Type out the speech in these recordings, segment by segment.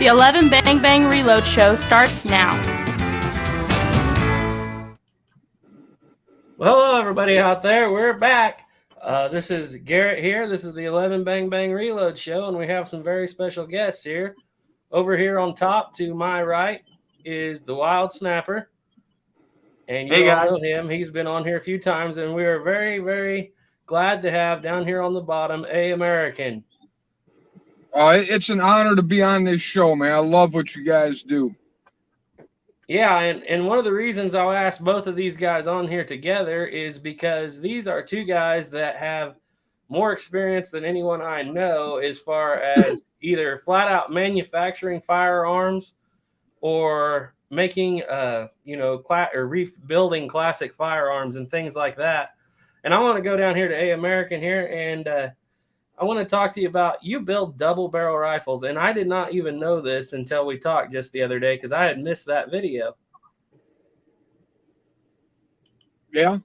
11 Bang Bang Reload Show starts now. Well, hello, everybody out there. We're back. This is Garrett here. This is the 11 Bang Bang Reload Show, and we have some very special guests here. Over here on top to my right is the Wild Snapper. And you all know him. He's been on here a few times, and we are very, very glad to have down here on the bottom a American. It's an honor to be on this show, man. I love what you guys do. Yeah, and one of the reasons I'll ask both of these guys on here together is because these are two guys that have more experience than anyone I know as far as either flat out manufacturing firearms or making, or rebuilding classic firearms and things like that. And I want to go down here to A American here, and I want to talk to you about, you build double barrel rifles, and I did not even know this until we talked just the other day because I had missed that video. Yeah,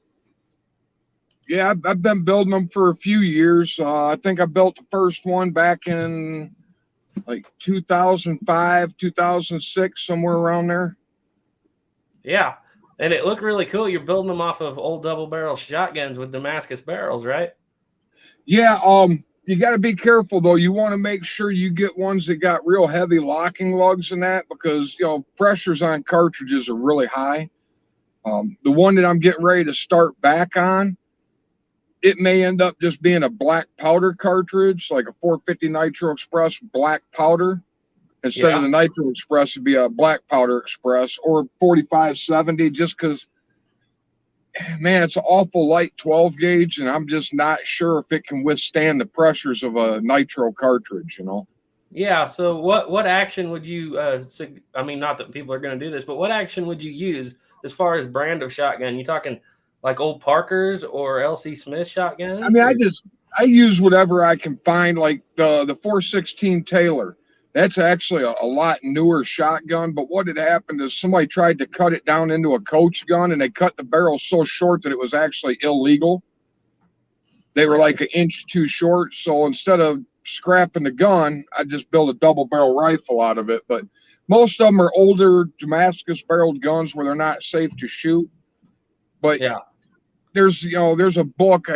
I've been building them for a few years. I think I built the first one back in like 2005, 2006, somewhere around there. Yeah, and it looked really cool. You're building them off of old double barrel shotguns with Damascus barrels, right? Yeah, you got to be careful, though. You want to make sure you get ones that got real heavy locking lugs and that, because, pressures on cartridges are really high. The one that I'm getting ready to start back on, it may end up just being a black powder cartridge, like a 450 Nitro Express black powder. Instead of the Nitro Express, it'd be a black powder Express or 4570, just because, man, it's an awful light 12 gauge, and I'm just not sure if it can withstand the pressures of a nitro cartridge, Yeah, so what action would you, not that people are going to do this, but what action would you use as far as brand of shotgun? You talking like old Parkers or LC Smith shotguns? I mean, I use whatever I can find, like the 416 Taylor. That's actually a lot newer shotgun, but what had happened is somebody tried to cut it down into a coach gun, and they cut the barrel so short that it was actually illegal. They were like an inch too short, so instead of scrapping the gun, I just built a double barrel rifle out of it. But most of them are older Damascus barreled guns where they're not safe to shoot. But yeah, there's a book.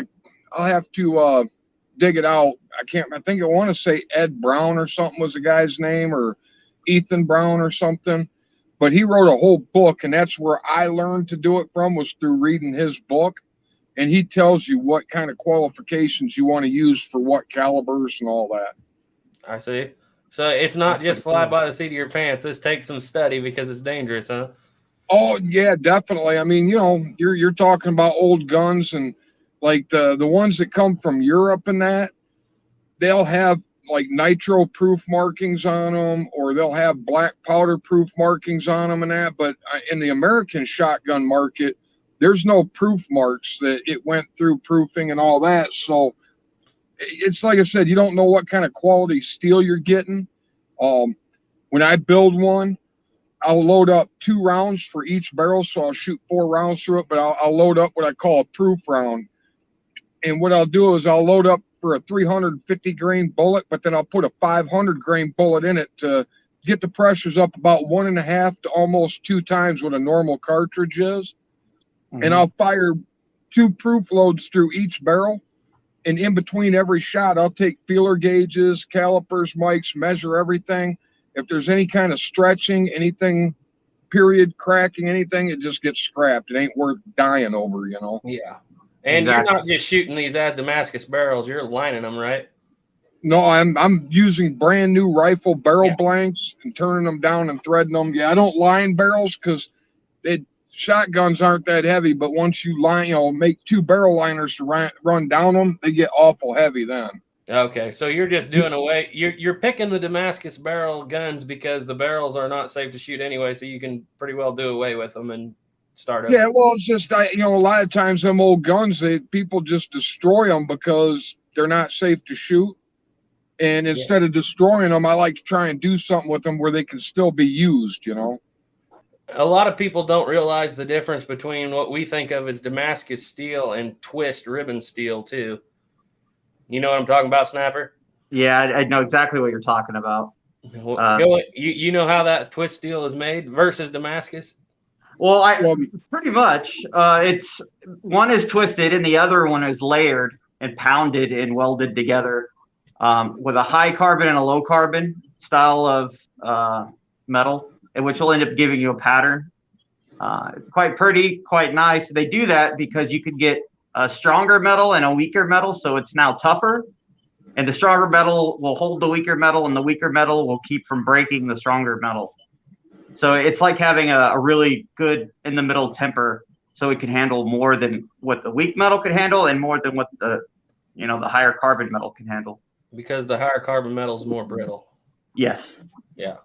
I'll have to dig it out. I want to say Ed Brown or something was the guy's name, or Ethan Brown or something, but he wrote a whole book, and that's where I learned to do it from, was through reading his book. And he tells you what kind of qualifications you want to use for what calibers and all that. I see. So it's not just fly by the seat of your pants. This takes some study because it's dangerous, huh? Oh yeah, definitely. I mean, you're talking about old guns, and like the ones that come from Europe and that, they'll have like nitro proof markings on them, or they'll have black powder proof markings on them and that. But in the American shotgun market, there's no proof marks that it went through proofing and all that. So it's like I said, you don't know what kind of quality steel you're getting. When I build one, I'll load up 2 rounds for each barrel. So I'll shoot 4 rounds through it, but I'll load up what I call a proof round. And what I'll do is I'll load up for a 350 grain bullet, but then I'll put a 500 grain bullet in it to get the pressures up about 1.5 to almost 2 times what a normal cartridge is. Mm-hmm. And I'll fire 2 proof loads through each barrel. And in between every shot, I'll take feeler gauges, calipers, mics, measure everything. If there's any kind of stretching, anything, period, cracking, anything, it just gets scrapped. It ain't worth dying over, Yeah. And You're not just shooting these as Damascus barrels, you're lining them, right? No, I'm using brand new rifle barrel blanks and turning them down and threading them. Yeah, I don't line barrels because shotguns aren't that heavy, but once you make 2 barrel liners to run down them, they get awful heavy then. Okay, so you're just doing away. You're picking the Damascus barrel guns because the barrels are not safe to shoot anyway, so you can pretty well do away with them and start over. Yeah, well, it's just a lot of times them old guns, people just destroy them because they're not safe to shoot. And instead of destroying them, I like to try and do something with them where they can still be used. A lot of people don't realize the difference between what we think of as Damascus steel and twist ribbon steel too. You know what I'm talking about, Snapper? Yeah, I know exactly what you're talking about. You know how that twist steel is made versus Damascus? Well, pretty much. It's one is twisted and the other one is layered and pounded and welded together with a high carbon and a low carbon style of metal, which will end up giving you a pattern. Quite pretty, quite nice. They do that because you could get a stronger metal and a weaker metal, so it's now tougher. And the stronger metal will hold the weaker metal, and the weaker metal will keep from breaking the stronger metal. So it's like having a really good in the middle temper, so it can handle more than what the weak metal could handle, and more than what the higher carbon metal can handle. Because the higher carbon metal is more brittle. Yes. Yeah.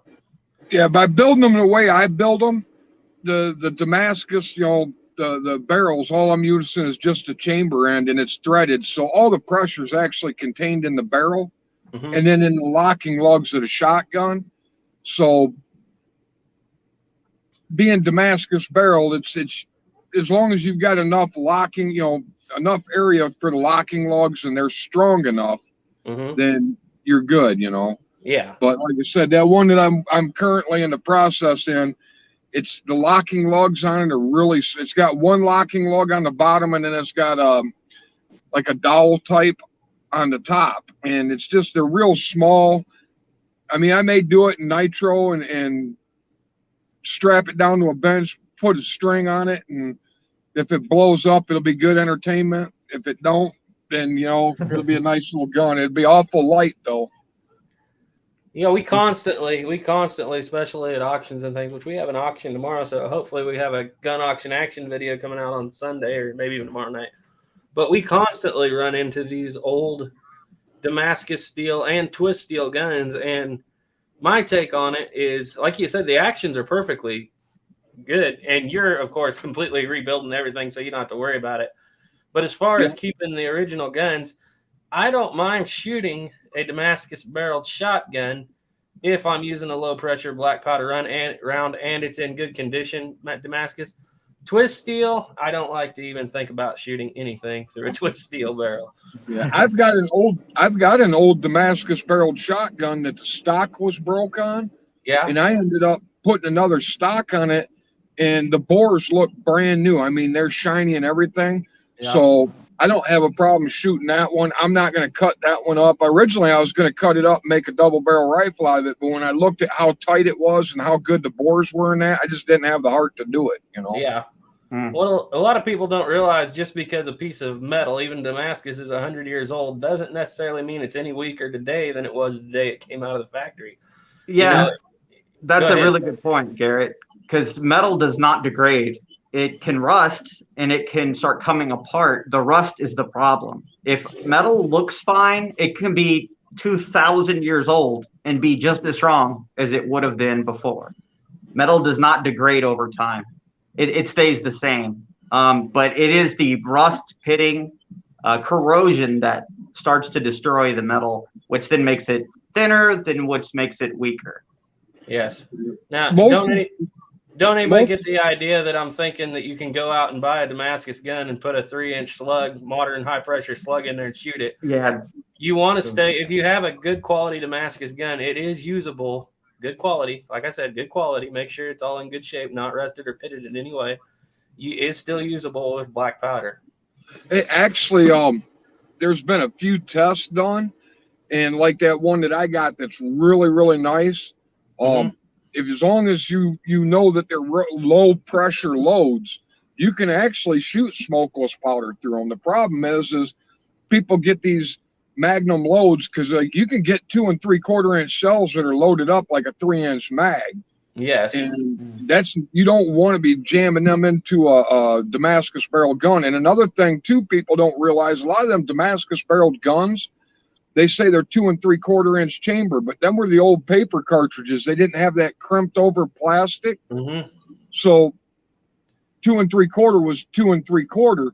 Yeah, by building them the way I build them, the Damascus, the barrels, all I'm using is just a chamber end, and it's threaded, so all the pressure is actually contained in the barrel, and then in the locking lugs of the shotgun. So being Damascus barrel, it's as long as you've got enough locking, enough area for the locking lugs, and they're strong enough, then you're good, Yeah. But like I said, that one that I'm currently in the process in, it's the locking lugs on it are really. It's got one locking lug on the bottom, and then it's got like a dowel type on the top, and it's just they're real small. I mean, I may do it in nitro and strap it down to a bench, put a string on it, and if it blows up, it'll be good entertainment. If it don't, then it'll be a nice little gun. It'd be awful light though. We constantly, especially at auctions and things, which we have an auction tomorrow, so hopefully we have a gun auction action video coming out on Sunday or maybe even tomorrow night. But we constantly run into these old Damascus steel and twist steel guns, and my take on it is, like you said, the actions are perfectly good, and you're, of course, completely rebuilding everything, so you don't have to worry about it. But as far as keeping the original guns, I don't mind shooting a Damascus barreled shotgun if I'm using a low pressure black powder round and it's in good condition. Damascus twist steel, I don't like to even think about shooting anything through a twist steel barrel. Yeah, I've got an old Damascus barreled shotgun that the stock was broke on. Yeah, and I ended up putting another stock on it, and the bores look brand new. I mean, they're shiny and everything. Yeah. So I don't have a problem shooting that one. I'm not going to cut that one up. Originally, I was going to cut it up and make a double barrel rifle out of it, but when I looked at how tight it was and how good the bores were in that, I just didn't have the heart to do it. Yeah. Well, a lot of people don't realize just because a piece of metal, even Damascus, is 100 years old, doesn't necessarily mean it's any weaker today than it was the day it came out of the factory. Yeah, that's a really good point, Garrett, because metal does not degrade. It can rust and it can start coming apart. The rust is the problem. If metal looks fine, it can be 2,000 years old and be just as strong as it would have been before. Metal does not degrade over time. It stays the same. But it is the rust, pitting, corrosion that starts to destroy the metal, which then makes it thinner, then which makes it weaker. Yes. Now, don't anybody get the idea that I'm thinking that you can go out and buy a Damascus gun and put a 3-inch slug, modern high-pressure slug in there and shoot it. Yeah. You want to stay – if you have a good quality Damascus gun, it is usable, good quality. Like I said, good quality. Make sure it's all in good shape, not rusted or pitted in any way. It's still usable with black powder. It actually, there's been a few tests done, and like that one that I got that's really, really nice, if as long as you know that they're low pressure loads, you can actually shoot smokeless powder through them. The problem is people get these magnum loads because you can get 2 3/4 inch shells that are loaded up like a 3-inch mag. Yes, and you don't want to be jamming them into a Damascus barrel gun. And another thing too, people don't realize, a lot of them Damascus barreled guns, they say they're 2 3/4 inch chamber, but them were the old paper cartridges. They didn't have that crimped over plastic. So 2 3/4 was 2 3/4,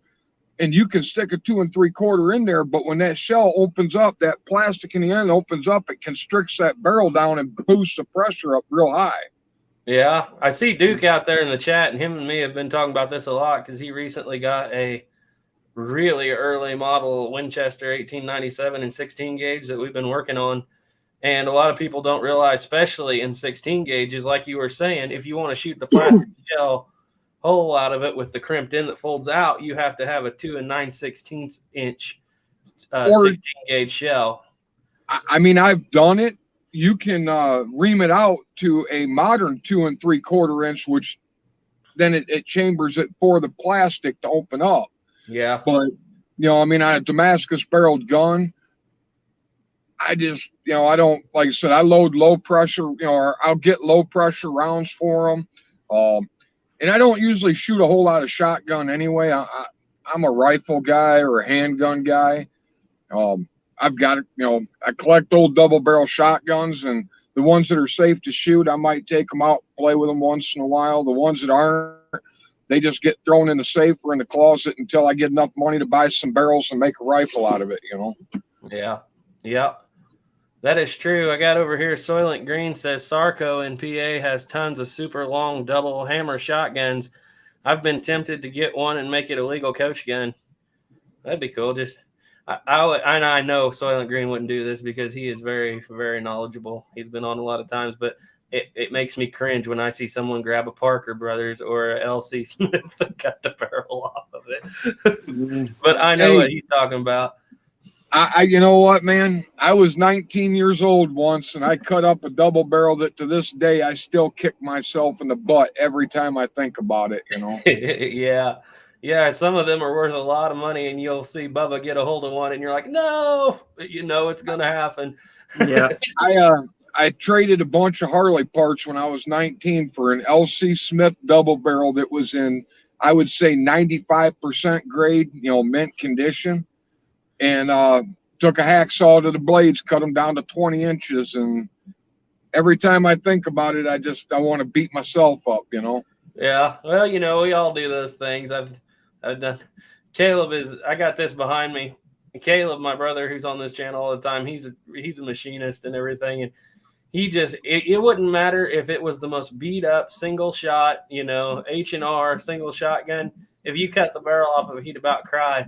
and you can stick a 2 3/4 in there. But when that shell opens up, that plastic in the end opens up, it constricts that barrel down and boosts the pressure up real high. Yeah, I see Duke out there in the chat, and him and me have been talking about this a lot because he recently got a really early model Winchester 1897 and 16 gauge that we've been working on. And a lot of people don't realize, especially in 16 gauges, like you were saying, if you want to shoot the plastic shell hole out of it with the crimped in that folds out, you have to have a 2 9/16 inch 16 gauge shell. I mean, I've done it. You can ream it out to a modern 2 3/4 inch, which then it chambers it for the plastic to open up. Yeah. But, I mean, on a Damascus barreled gun, I just, I don't, like I said, I load low pressure, or I'll get low pressure rounds for them. And I don't usually shoot a whole lot of shotgun anyway. I'm a rifle guy or a handgun guy. I've got, I collect old double barrel shotguns, and the ones that are safe to shoot, I might take them out, play with them once in a while. The ones that aren't, they just get thrown in the safe or in the closet until I get enough money to buy some barrels and make a rifle out of it, Yeah. Yeah. That is true. I got over here, Soylent Green says Sarco in PA has tons of super long double hammer shotguns. I've been tempted to get one and make it a legal coach gun. That'd be cool. Just I know Soylent Green wouldn't do this because he is very, very knowledgeable. He's been on a lot of times, but it makes me cringe when I see someone grab a Parker Brothers or a LC Smith and cut the barrel off of it. But I know what he's talking about. You know what, man? I was 19 years old once, and I cut up a double barrel that to this day I still kick myself in the butt every time I think about it. Yeah. Some of them are worth a lot of money, and you'll see Bubba get a hold of one, and you're like, no, it's gonna happen. Yeah. I traded a bunch of Harley parts when I was 19 for an LC Smith double barrel that was in, I would say, 95% grade, mint condition. And took a hacksaw to the blades, cut them down to 20 inches. And every time I think about it, I want to beat myself up, Yeah. Well, we all do those things. I've done. I got this behind me. Caleb, my brother, who's on this channel all the time, he's a machinist and everything. And he just, it wouldn't matter if it was the most beat up single shot, H&R single shotgun. If you cut the barrel off of it, he'd about cry.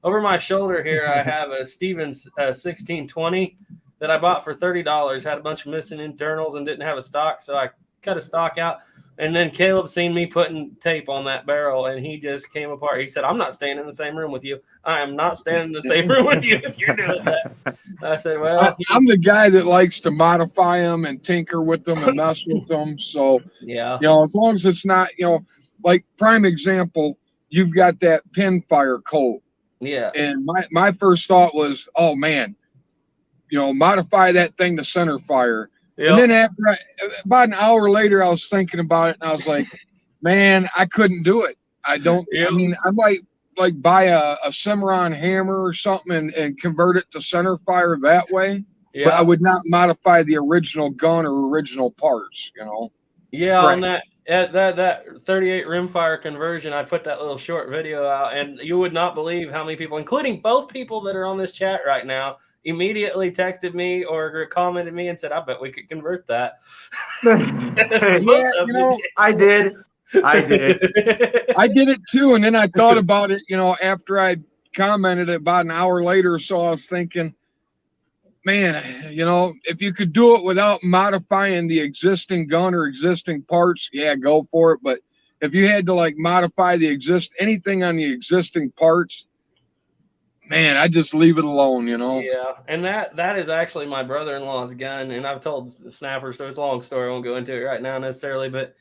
Over my shoulder here, I have a Stevens 1620 that I bought for $30. Had a bunch of missing internals and didn't have a stock, so I cut a stock out. And then Caleb seen me putting tape on that barrel, and he just came apart. He said, I'm not staying in the same room with you. I am not staying in the same room with you if you're doing that. I said, well. I'm the guy that likes to modify them and tinker with them and mess with them. So, yeah, as long as it's not, like prime example, you've got that pin fire coat. Yeah. And my first thought was, oh man, modify that thing to center fire. Yep. And then about an hour later, I was thinking about it, and I was like, man, I couldn't do it. I don't. Yep. I mean, I might like buy a Cimarron hammer or something and convert it to center fire that way. Yeah. But I would not modify the original gun or original parts. Yeah, right. On that 38 rimfire conversion, I put that little short video out, and you would not believe how many people, including both people that are on this chat right now, immediately texted me or commented me and said, I bet we could convert that. Yeah, I did. I did it too. And then I thought about it, after I commented about an hour later or so, I was thinking, man, if you could do it without modifying the existing gun or existing parts, yeah, go for it. But if you had to modify anything on the existing parts, man, I just leave it alone, Yeah, and that is actually my brother-in-law's gun, and I've told the snapper, so it's a long story. I won't go into it right now necessarily, but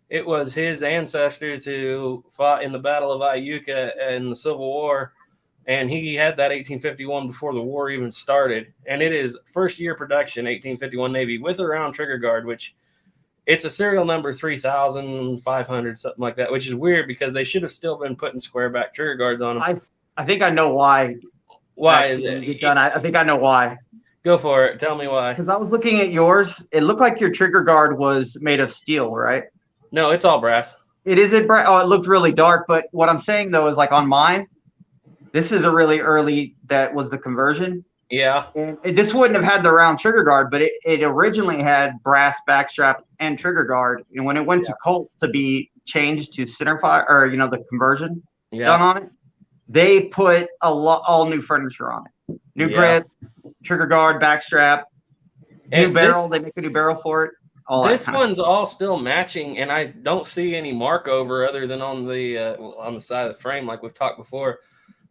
it was his ancestors who fought in the Battle of Iuka in the Civil War, and he had that 1851 before the war even started, and it is first-year production, 1851 Navy, with a round trigger guard, which it's a serial number 3,500, something like that, which is weird because they should have still been putting square back trigger guards on them. I think I know why. Why is it? I think I know why. Go for it. Tell me why. Because I was looking at yours. It looked like your trigger guard was made of steel, right? No, it's all brass. It isn't brass. Oh, it looked really dark. But what I'm saying, though, is on mine, this is a really early, that was the conversion. Yeah. And this wouldn't have had the round trigger guard, but it originally had brass backstrap and trigger guard. And when it went to Colt to be changed to center fire, or, the conversion done on it, they put all new furniture on it. New grip, trigger guard, backstrap. New barrel, they make a new barrel for it. This one's all still matching, and I don't see any mark over other than on the side of the frame, like we've talked before.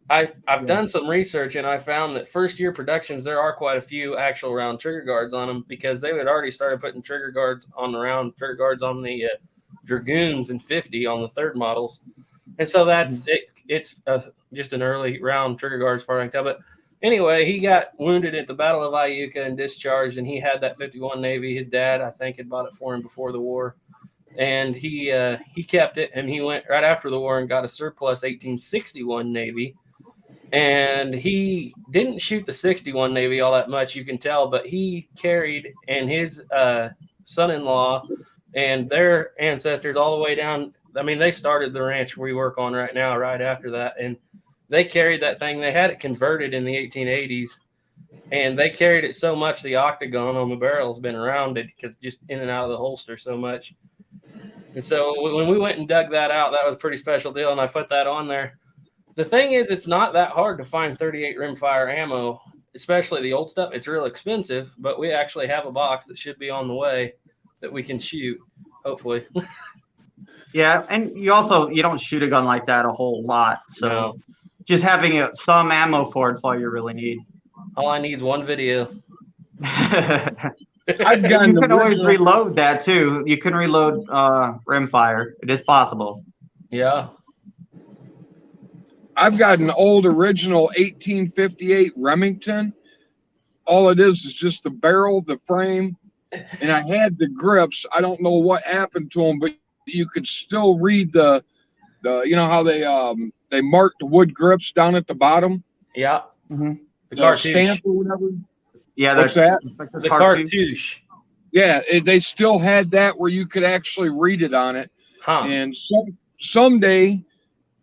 I've done some research, and I found that first year productions, there are quite a few actual round trigger guards on them, because they had already started putting trigger guards on the Dragoons and 50 on the third models, and so that's it. It's just an early round trigger guard as far as I can tell. But anyway, he got wounded at the Battle of Iuka and discharged, and he had that 51 Navy. His dad, I think, had bought it for him before the war, and he kept it, and he went right after the war and got a surplus 1861 Navy. And he didn't shoot the 61 Navy all that much, you can tell, but he carried, and his son-in-law and their ancestors all the way down. I mean, they started the ranch we work on right now, right after that, and they carried that thing. They had it converted in the 1880s, and they carried it so much the octagon on the barrel has been rounded because just in and out of the holster so much. And so when we went and dug that out, that was a pretty special deal, and I put that on there. The thing is, it's not that hard to find 38 rimfire ammo, especially the old stuff. It's real expensive, but we actually have a box that should be on the way that we can shoot, hopefully. Yeah, and you don't shoot a gun like that a whole lot, so just having some ammo for it's all you really need. All I need is one video. I've gotten you can always reload that too. You can reload rimfire. It is possible. Yeah. I've got an old original 1858 Remington. All it is just the barrel, the frame, and I had the grips. I don't know what happened to them, but you could still read the you know how they mark the wood grips down at the bottom. Yeah. Mm-hmm. The cartouche stamp or whatever. Yeah, what's that? The cartouche. Yeah, they still had that where you could actually read it on it. Huh. And someday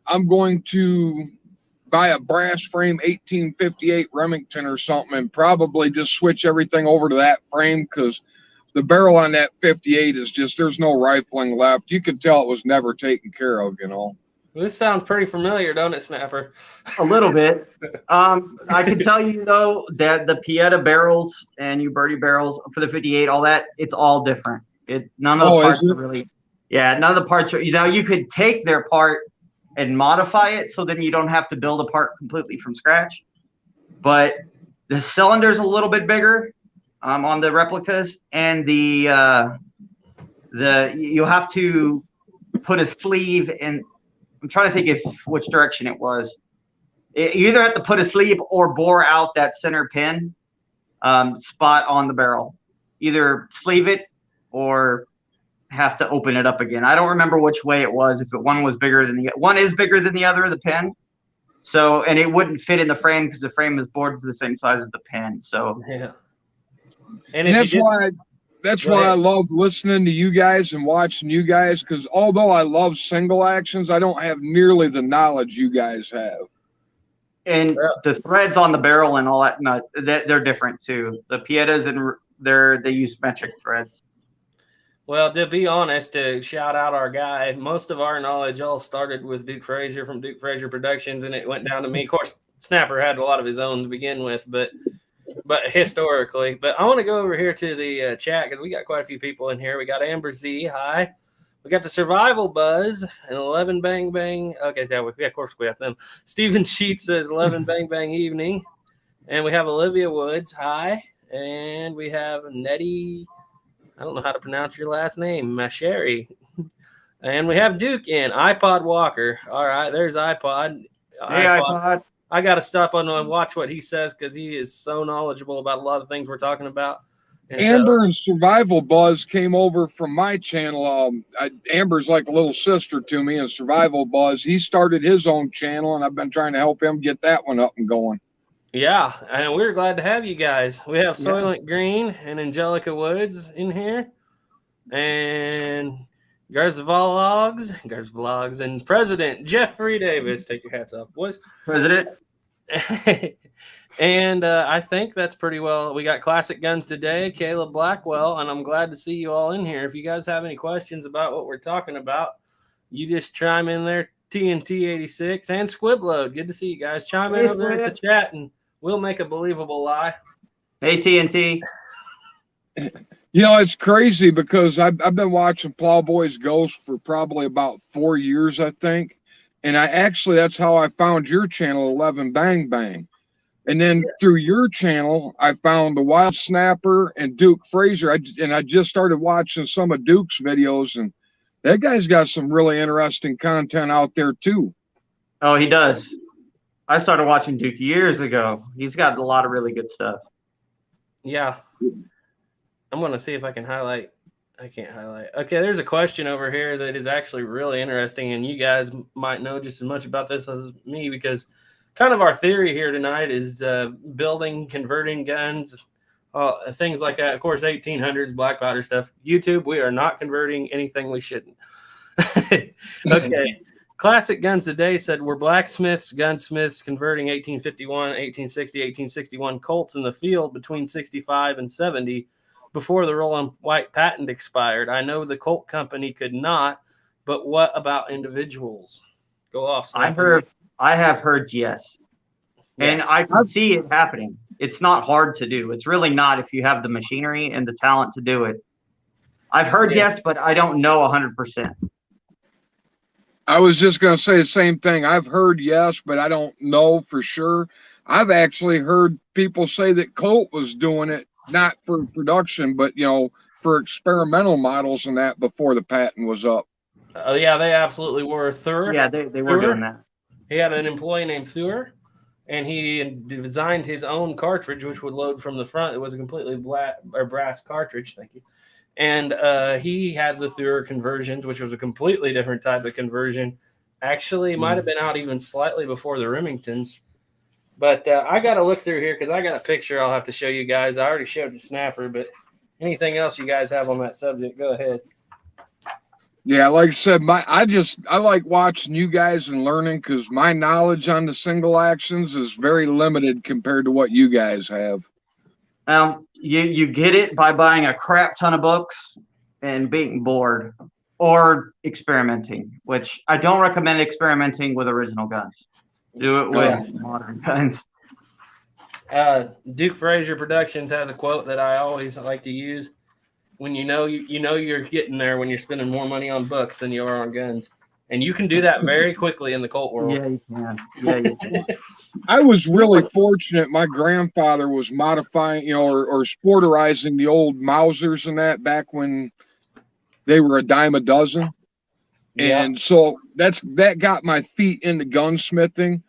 I'm going to buy a brass frame 1858 Remington or something and probably just switch everything over to that frame, because the barrel on that 58 is just, there's no rifling left. You can tell it was never taken care of, you know. This sounds pretty familiar, don't it, Snapper? A little bit. I can tell you, though, that the Pieta barrels and Uberti barrels for the 58, all that, it's all different. None of the parts are really, none of the parts are, you could take their part and modify it so then you don't have to build a part completely from scratch. But the cylinder's a little bit bigger on the replicas, and you'll have to put a sleeve in. I'm trying to think which direction it was. You either have to put a sleeve or bore out that center pin spot on the barrel. Either sleeve it or have to open it up again. I don't remember which way it was. If one was bigger than one is bigger than the other, the pin. So, and it wouldn't fit in the frame because the frame is bored for the same size as the pin. So yeah. And that's why I love listening to you guys and watching you guys, because although I love single actions, I don't have nearly the knowledge you guys have. And the threads on the barrel and all that, they're different too. The Pietas they use metric threads. Well, to be honest, to shout out our guy, most of our knowledge all started with Duke Frazier from Duke Frazier Productions, and it went down to me. Of course, Snapper had a lot of his own to begin with, but historically. But I want to go over here to the chat because we got quite a few people in here. We got Amber Z, hi. We got the Survival Buzz and 11 Bang Bang. Okay, so of course we have them. Stephen Sheets says 11 Bang Bang evening. And we have Olivia Woods, hi. And we have Nettie. I don't know how to pronounce your last name, Masheri. And we have Duke in, iPod Walker. All right, there's iPod. Hey, iPod. I got to stop on and watch what he says because he is so knowledgeable about a lot of things we're talking about. And Amber and Survival Buzz came over from my channel. Amber's like a little sister to me, and Survival Buzz, he started his own channel, and I've been trying to help him get that one up and going. Yeah, and we're glad to have you guys. We have Soylent Green and Angelica Woods in here, and Garza Vlogs, and President Jeffrey Davis. Take your hats off, boys. President. And I think that's pretty well. We got Classic Guns today, Caleb Blackwell, and I'm glad to see you all in here. If you guys have any questions about what we're talking about, you just chime in there. TNT86 and Squibload. Good to see you guys. Chime in over there in the chat, and we'll make a believable lie. Hey, TNT. You know, it's crazy because I've been watching Plowboy's Ghost for probably about 4 years, I think. And that's how I found your channel, 11 Bang Bang. And then through your channel, I found the Wild Snapper and Duke Fraser. I just started watching some of Duke's videos, and that guy's got some really interesting content out there too. Oh, he does. I started watching Duke years ago. He's got a lot of really good stuff. Yeah. I'm going to see if I can highlight. I can't highlight. Okay, there's a question over here that is actually really interesting, and you guys might know just as much about this as me, because kind of our theory here tonight is building, converting guns, things like that. Of course, 1800s, black powder stuff. YouTube, we are not converting anything we shouldn't. Okay. Classic Guns Today said, we're blacksmiths, gunsmiths converting 1851, 1860, 1861 Colts in the field between 65 and 70 before the Roland White patent expired. I know the Colt company could not, but what about individuals? Go off. I have heard yes. Yeah. And I can see it happening. It's not hard to do. It's really not if you have the machinery and the talent to do it. I've heard yes, but I don't know 100%. I was just going to say the same thing. I've heard yes, but I don't know for sure. I've actually heard people say that Colt was doing it, not for production, but, for experimental models and that before the patent was up. Yeah, they absolutely were. Thur. Yeah, they were doing that. He had an employee named Thur, and he designed his own cartridge, which would load from the front. It was a completely brass cartridge. Thank you. And he had the Thur conversions, which was a completely different type of conversion. Actually, might have been out even slightly before the Remingtons. But I got to look through here because I got a picture I'll have to show you guys. I already showed the snapper, but anything else you guys have on that subject, go ahead. Yeah, like I said, I like watching you guys and learning, because my knowledge on the single actions is very limited compared to what you guys have. You get it by buying a crap ton of books and being bored, or experimenting, which I don't recommend experimenting with original guns. Do it with modern guns. Duke Fraser Productions has a quote that I always like to use. When you know you're getting there when you're spending more money on books than you are on guns. And you can do that very quickly in the Colt world. Yeah, you can. Yeah, you can. I was really fortunate. My grandfather was modifying, or sporterizing the old Mausers and that back when they were a dime a dozen. Yeah. And so that got my feet into gunsmithing.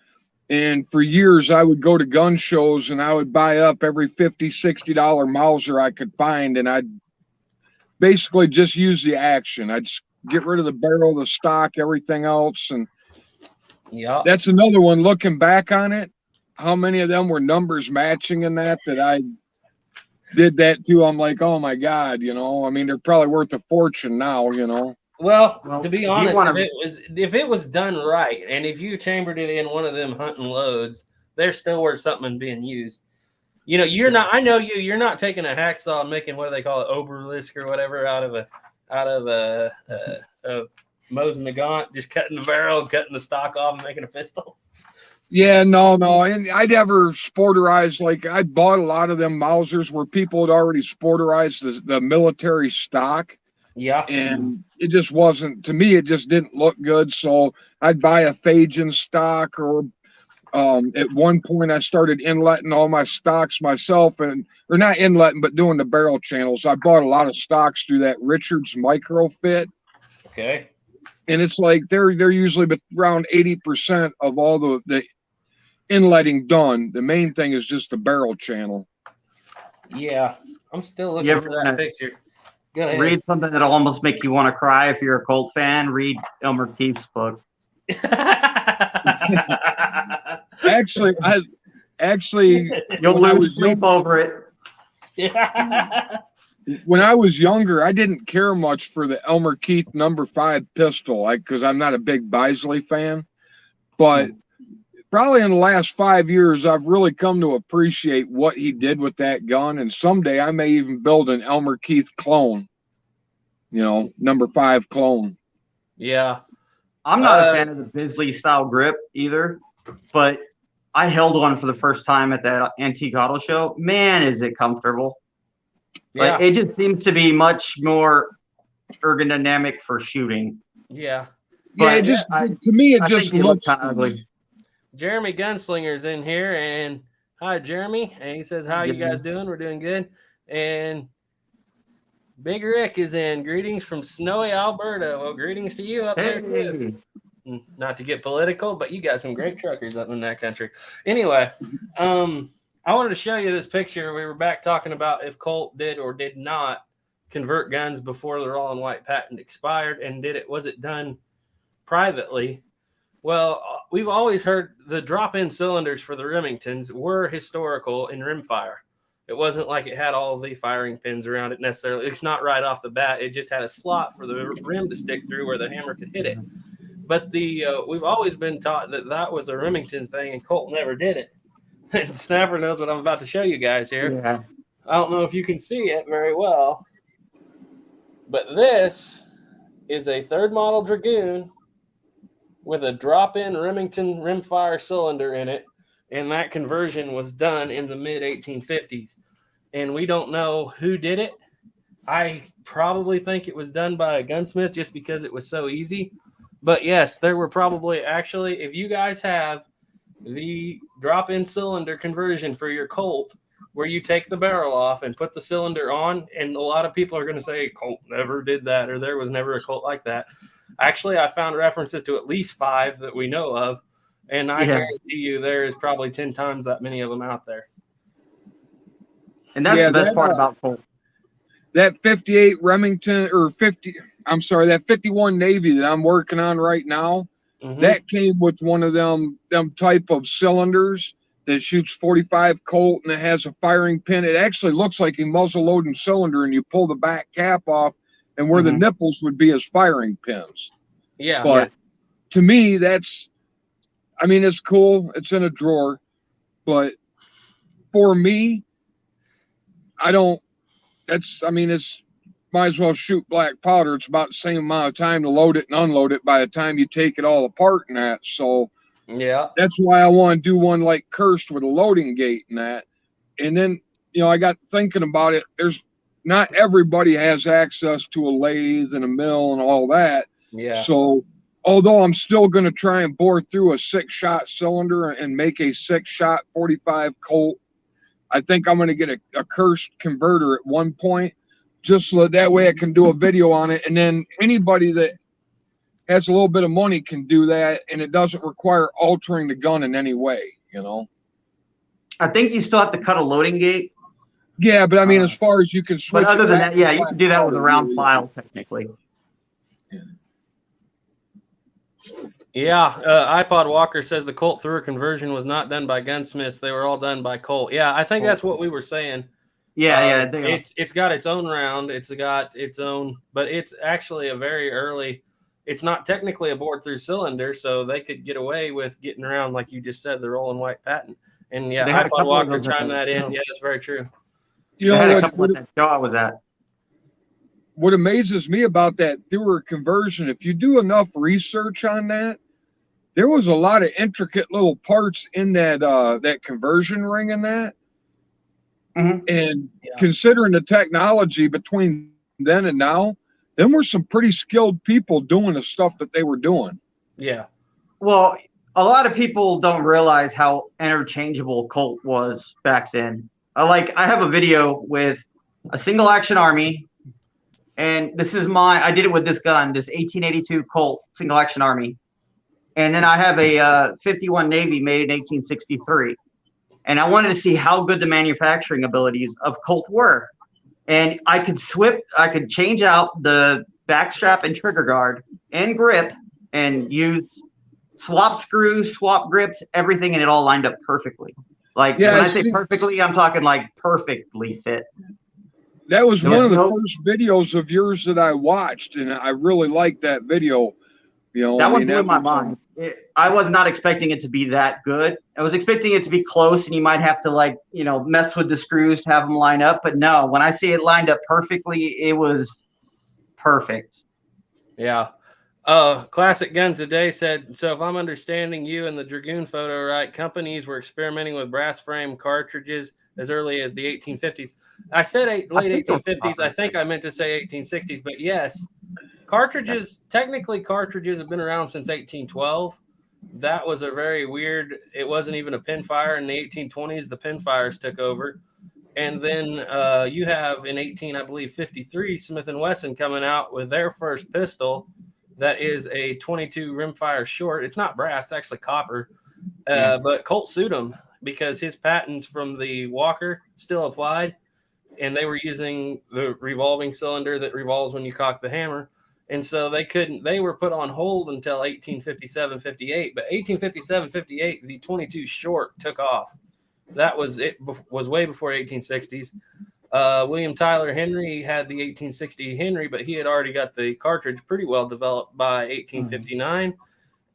And for years, I would go to gun shows and I would buy up every $50, $60 Mauser I could find. And I'd basically just use the action. I'd get rid of the barrel, the stock, everything else. And yeah, that's another one. Looking back on it, how many of them were numbers matching in that I did that too? I'm like, oh my God, I mean, they're probably worth a fortune now, Well, to be honest, if it was done right, and if you chambered it in one of them hunting loads, they're still worth something being used. You're not. I know you. You're not taking a hacksaw and making, what do they call it, Oberlisk or whatever, out of Mosin Nagant, just cutting the barrel, cutting the stock off, and making a pistol. Yeah, no. And I never sporterized. Like, I bought a lot of them Mausers where people had already sporterized the military stock. Yeah. And it just wasn't, to me, it just didn't look good. So I'd buy a Fajan stock, or at one point I started inletting all my stocks myself, or not inletting, but doing the barrel channels. I bought a lot of stocks through that Richards Microfit. Okay. And it's like they're usually around 80% of all the inletting done. The main thing is just the barrel channel. Yeah. I'm still looking for that picture. Go ahead. Read something that'll almost make you want to cry if you're a Colt fan. Read Elmer Keith's book. Actually, you'll lose sleep over it. Yeah. When I was younger, I didn't care much for the Elmer Keith number 5 pistol, because I'm not a big Bisley fan. But probably in the last 5 years, I've really come to appreciate what he did with that gun. And someday I may even build an Elmer Keith clone, number 5 clone. Yeah. I'm not a fan of the Bisley style grip either, but I held one for the first time at that antique auto show. Man, is it comfortable. Like, it just seems to be much more ergonomic for shooting. Yeah. Yeah, it just to me it just looks kind of ugly. Jeremy Gunslinger's in here, and hi Jeremy, and he says, "How you guys doing? We're doing good." And Big Rick is in. Greetings from snowy Alberta. Well, greetings to you up there too. Not to get political, but you got some great truckers up in that country. Anyway, I wanted to show you this picture. We were back talking about if Colt did or did not convert guns before the raw and white patent expired, and was it done privately? Well, we've always heard the drop-in cylinders for the Remingtons were historical in rimfire. It wasn't like it had all the firing pins around it necessarily. It's not right off the bat. It just had a slot for the rim to stick through where the hammer could hit it. But we've always been taught that was a Remington thing, and Colt never did it. And Snapper knows what I'm about to show you guys here. Yeah. I don't know if you can see it very well, but this is a third model Dragoon with a drop-in Remington rimfire cylinder in it, and that conversion was done in the mid-1850s. And we don't know who did it. I probably think it was done by a gunsmith just because it was so easy. But yes, there were probably actually, if you guys have the drop-in cylinder conversion for your Colt, where you take the barrel off and put the cylinder on, and a lot of people are going to say Colt never did that, or there was never a Colt like that. Actually, I found references to at least 5 that we know of, and I guarantee you there is probably 10 times that many of them out there. And that's the best part about Colt. That 58 Remington, or that 51 Navy that I'm working on right now, that came with one of them type of cylinders that shoots 45 Colt, and it has a firing pin. It actually looks like a muzzle loading cylinder, and you pull the back cap off, and where the nipples would be as firing pins. Yeah. But to me, it's cool. It's in a drawer. But for me, it's might as well shoot black powder. It's about the same amount of time to load it and unload it by the time you take it all apart and that. So yeah, that's why I want to do one like Cursed with a loading gate and that. And then, I got thinking about it. Not everybody has access to a lathe and a mill and all that. Yeah. So although I'm still going to try and bore through a 6-shot cylinder and make a 6-shot 45 Colt, I think I'm going to get a Cursed converter at one point, just so that way I can do a video on it. And then anybody that has a little bit of money can do that, and it doesn't require altering the gun in any way, I think you still have to cut a loading gate. Yeah, but as far as you can switch. But other than that, you can do that with a round file, technically. Yeah, iPod Walker says the Colt through conversion was not done by gunsmiths. They were all done by Colt. Yeah, I think that's what we were saying. Yeah, it's got its own round. It's got its own, but it's actually a very early. It's not technically a bored through cylinder, so they could get away with getting around, like you just said, the rolling white patent. And yeah, iPod Walker chimed that in. Yeah, that's very true. What amazes me about that through conversion, if you do enough research on that, there was a lot of intricate little parts in that conversion ring in that. And considering the technology between then and now, them were some pretty skilled people doing the stuff that they were doing. Yeah. Well, a lot of people don't realize how interchangeable Colt was back then. I have a video with a single action Army, and this is I did it with this gun, this 1882 Colt single action Army. And then I have a 51 Navy made in 1863. And I wanted to see how good the manufacturing abilities of Colt were. And I could change out the back strap and trigger guard and grip and use swap screws, swap grips, everything, and it all lined up perfectly. When I say perfectly, I'm talking like perfectly fit. That was one of the first videos of yours that I watched, and I really liked that video. That one blew my mind. I was not expecting it to be that good. I was expecting it to be close, and you might have to mess with the screws to have them line up. But no, when I see it lined up perfectly, it was perfect. Yeah. Classic Guns Today said, so if I'm understanding you and the Dragoon photo right, companies were experimenting with brass frame cartridges as early as the 1850s. I said late 1850s. I think I meant to say 1860s, but yes, cartridges, technically cartridges have been around since 1812. That was a very weird, it wasn't even a pinfire. In the 1820s, the pinfires took over. And then you have in 53, Smith & Wesson coming out with their first pistol that is a 22 rimfire short. It's not brass, it's actually copper. But Colt sued him because his patents from the Walker still applied, and they were using the revolving cylinder that revolves when you cock the hammer. And so they were put on hold until 1857, 58. But 1857, 58, the 22 short took off. That was way before 1860s. William Tyler Henry had the 1860 Henry, but he had already got the cartridge pretty well developed by 1859.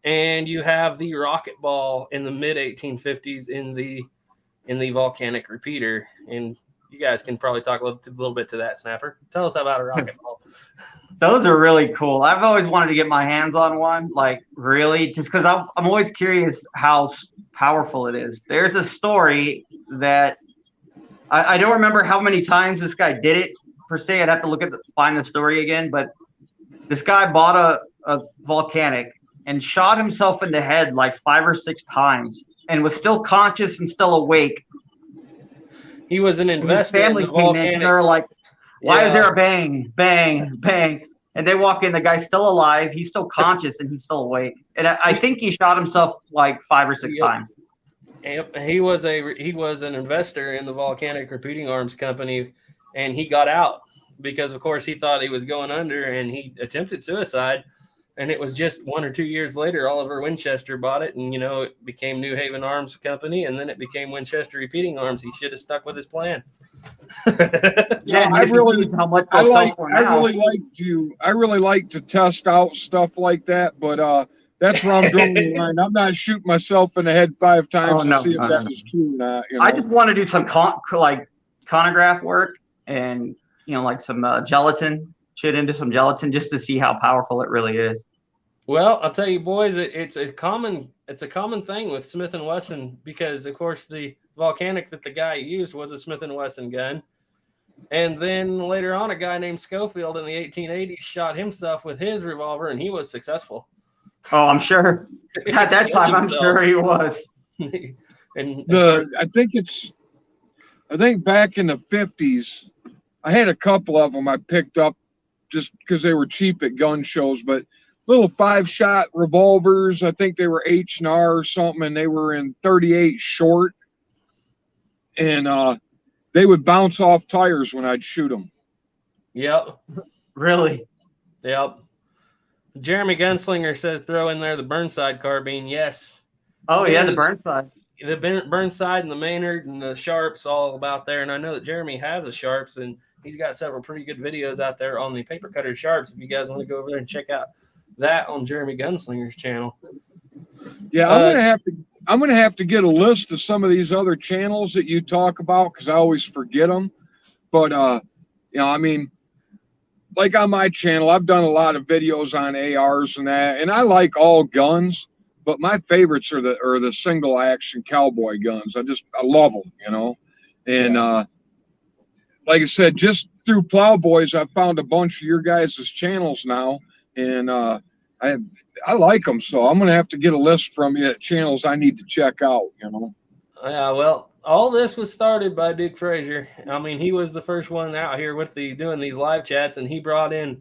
And you have the rocket ball in the mid 1850s in the volcanic repeater. And you guys can probably talk a little bit to that, Snapper. Tell us about a rocket ball. Those are really cool. I've always wanted to get my hands on one, like really, just because I'm always curious how powerful it is. There's a story that I don't remember how many times this guy did it per se. I'd have to find the story again, but this guy bought a volcanic and shot himself in the head like 5 or 6 times and was still conscious and still awake. He was an investor. His family in the came volcanic. in and they're like, why is there a bang, bang, bang? And they walk in, the guy's still alive, he's still conscious, and he's still awake. And I think he shot himself like 5 or 6 times. Yep. He was an investor in the Volcanic Repeating Arms Company, and he got out because, of course, he thought he was going under, and he attempted suicide. And it was just 1 or 2 years later, Oliver Winchester bought it, and it became New Haven Arms Company, and then it became Winchester Repeating Arms. He should have stuck with his plan. Yeah, I really like to test out stuff like that, but that's where I'm drawing the line. I'm not shooting myself in the head 5 times to see if that is true or not. I just want to do some chronograph work and like some gelatin, shit into some gelatin just to see how powerful it really is. Well, I'll tell you, boys, it's a common thing with Smith & Wesson because, of course, the volcanic that the guy used was a Smith & Wesson gun. And then later on, a guy named Schofield in the 1880s shot himself with his revolver, and he was successful. Oh, I'm sure. At that time, I'm sure he was. I think back in the 50s, I had a couple of them I picked up just because they were cheap at gun shows, but little 5-shot revolvers. I think they were H&R or something, and they were in 38 short, and they would bounce off tires when I'd shoot them. Yep. Really? Yep. Jeremy Gunslinger says throw in there the Burnside carbine. Yes. Oh, yeah, the Burnside. The Burnside and the Maynard and the Sharps all about there. And I know that Jeremy has a Sharps, and he's got several pretty good videos out there on the paper cutter Sharps. If you guys want to go over there and check out that on Jeremy Gunslinger's channel. Yeah, I'm gonna have to get a list of some of these other channels that you talk about because I always forget them. But I mean, like on my channel, I've done a lot of videos on ARs and that, and I like all guns, but my favorites are the single action cowboy guns. I love them, And like I said, just through Plowboys, I found a bunch of your guys' channels now, and I like them, so I'm gonna have to get a list from you at channels I need to check out. Yeah, well, all this was started by Duke Frazier. I mean, he was the first one out here with doing these live chats, and he brought in,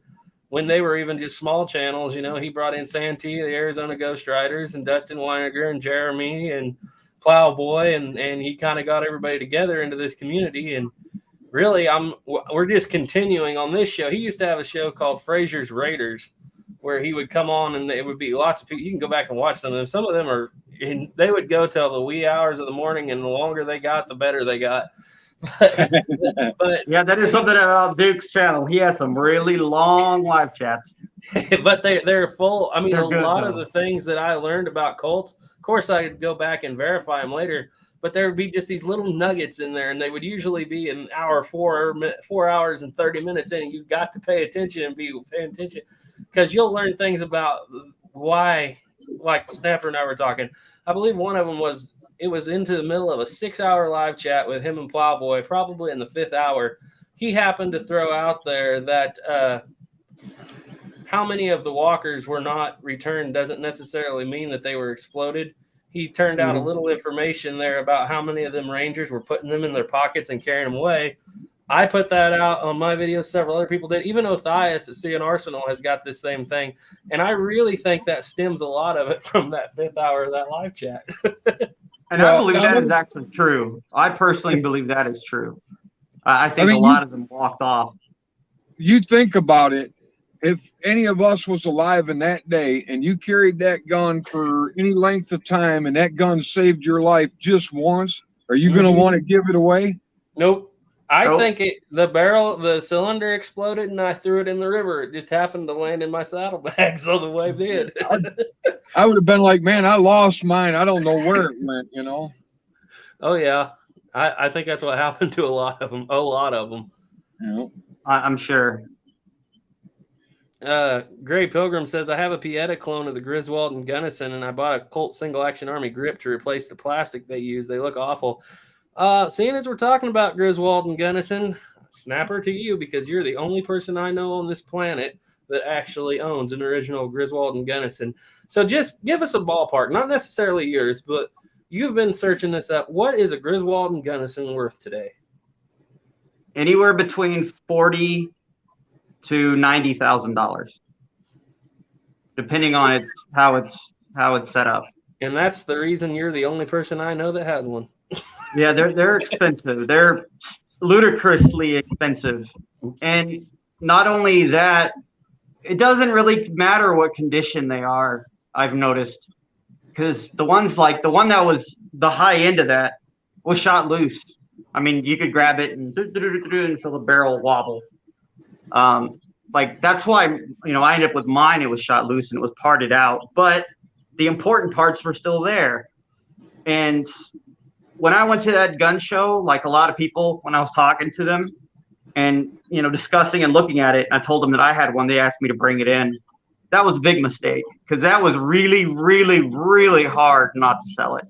when they were even just small channels, he brought in Santee, the Arizona Ghost Riders, and Dustin Weiniger and Jeremy and Plowboy, and he kind of got everybody together into this community. And really, we're just continuing on this show. He used to have a show called Frazier's Raiders, where he would come on and it would be lots of people. You can go back and watch some of them. Some of them they would go till the wee hours of the morning, and the longer they got, the better they got. But yeah, that is something about Duke's channel. He has some really long live chats. But they're full. I mean, They're a lot of the things that I learned about Colts, of course, I could go back and verify them later. but there would be just these little nuggets in there, and they would usually be an hour, 4 hours and 30 minutes in, and you got to pay attention and be paying attention because you'll learn things about why, like Snapper and I were talking. I believe one of them was into the middle of a 6-hour live chat with him and Plowboy, probably in the 5th hour. He happened to throw out there that how many of the walkers were not returned doesn't necessarily mean that they were exploded. He turned out a little information there about how many of them Rangers were putting them in their pockets and carrying them away. I put that out on my video. Several other people did. Even Othias at CN Arsenal has got this same thing. And I really think that stems a lot of it from that 5th hour of that live chat. And I believe that is actually true. I personally believe that is true. I think a lot of them walked off. You think about it. If any of us was alive in that day and you carried that gun for any length of time and that gun saved your life just once, are you going to want to give it away? Nope. I think the cylinder exploded and I threw it in the river. It just happened to land in my saddlebag, so the wave did. I would have been like, man, I lost mine. I don't know where it went, you know? Oh, yeah. I think that's what happened to a lot of them. Yeah. I'm sure. Gray Pilgrim says, I have a Pieta clone of the Griswold and Gunnison, and I bought a Colt Single Action Army grip to replace the plastic they use. They look awful. Seeing as we're talking about Griswold and Gunnison, Snapper to you, because you're the only person I know on this planet that actually owns an original Griswold and Gunnison. So just give us a ballpark, not necessarily yours, but you've been searching this up. What is a Griswold and Gunnison worth today? Anywhere between $40,000 to $90,000, depending on how it's set up. And that's the reason you're the only person I know that has one. Yeah, they're expensive. They're ludicrously expensive. And not only that, it doesn't really matter what condition they are, I've noticed. Because the one that was the high end of that was shot loose. I mean, you could grab it and feel the barrel wobble. That's why, I ended up with mine. It was shot loose and it was parted out, but the important parts were still there. And when I went to that gun show, like a lot of people, when I was talking to them and, discussing and looking at it, I told them that I had one. They asked me to bring it in. That was a big mistake because that was really, really, really hard not to sell it.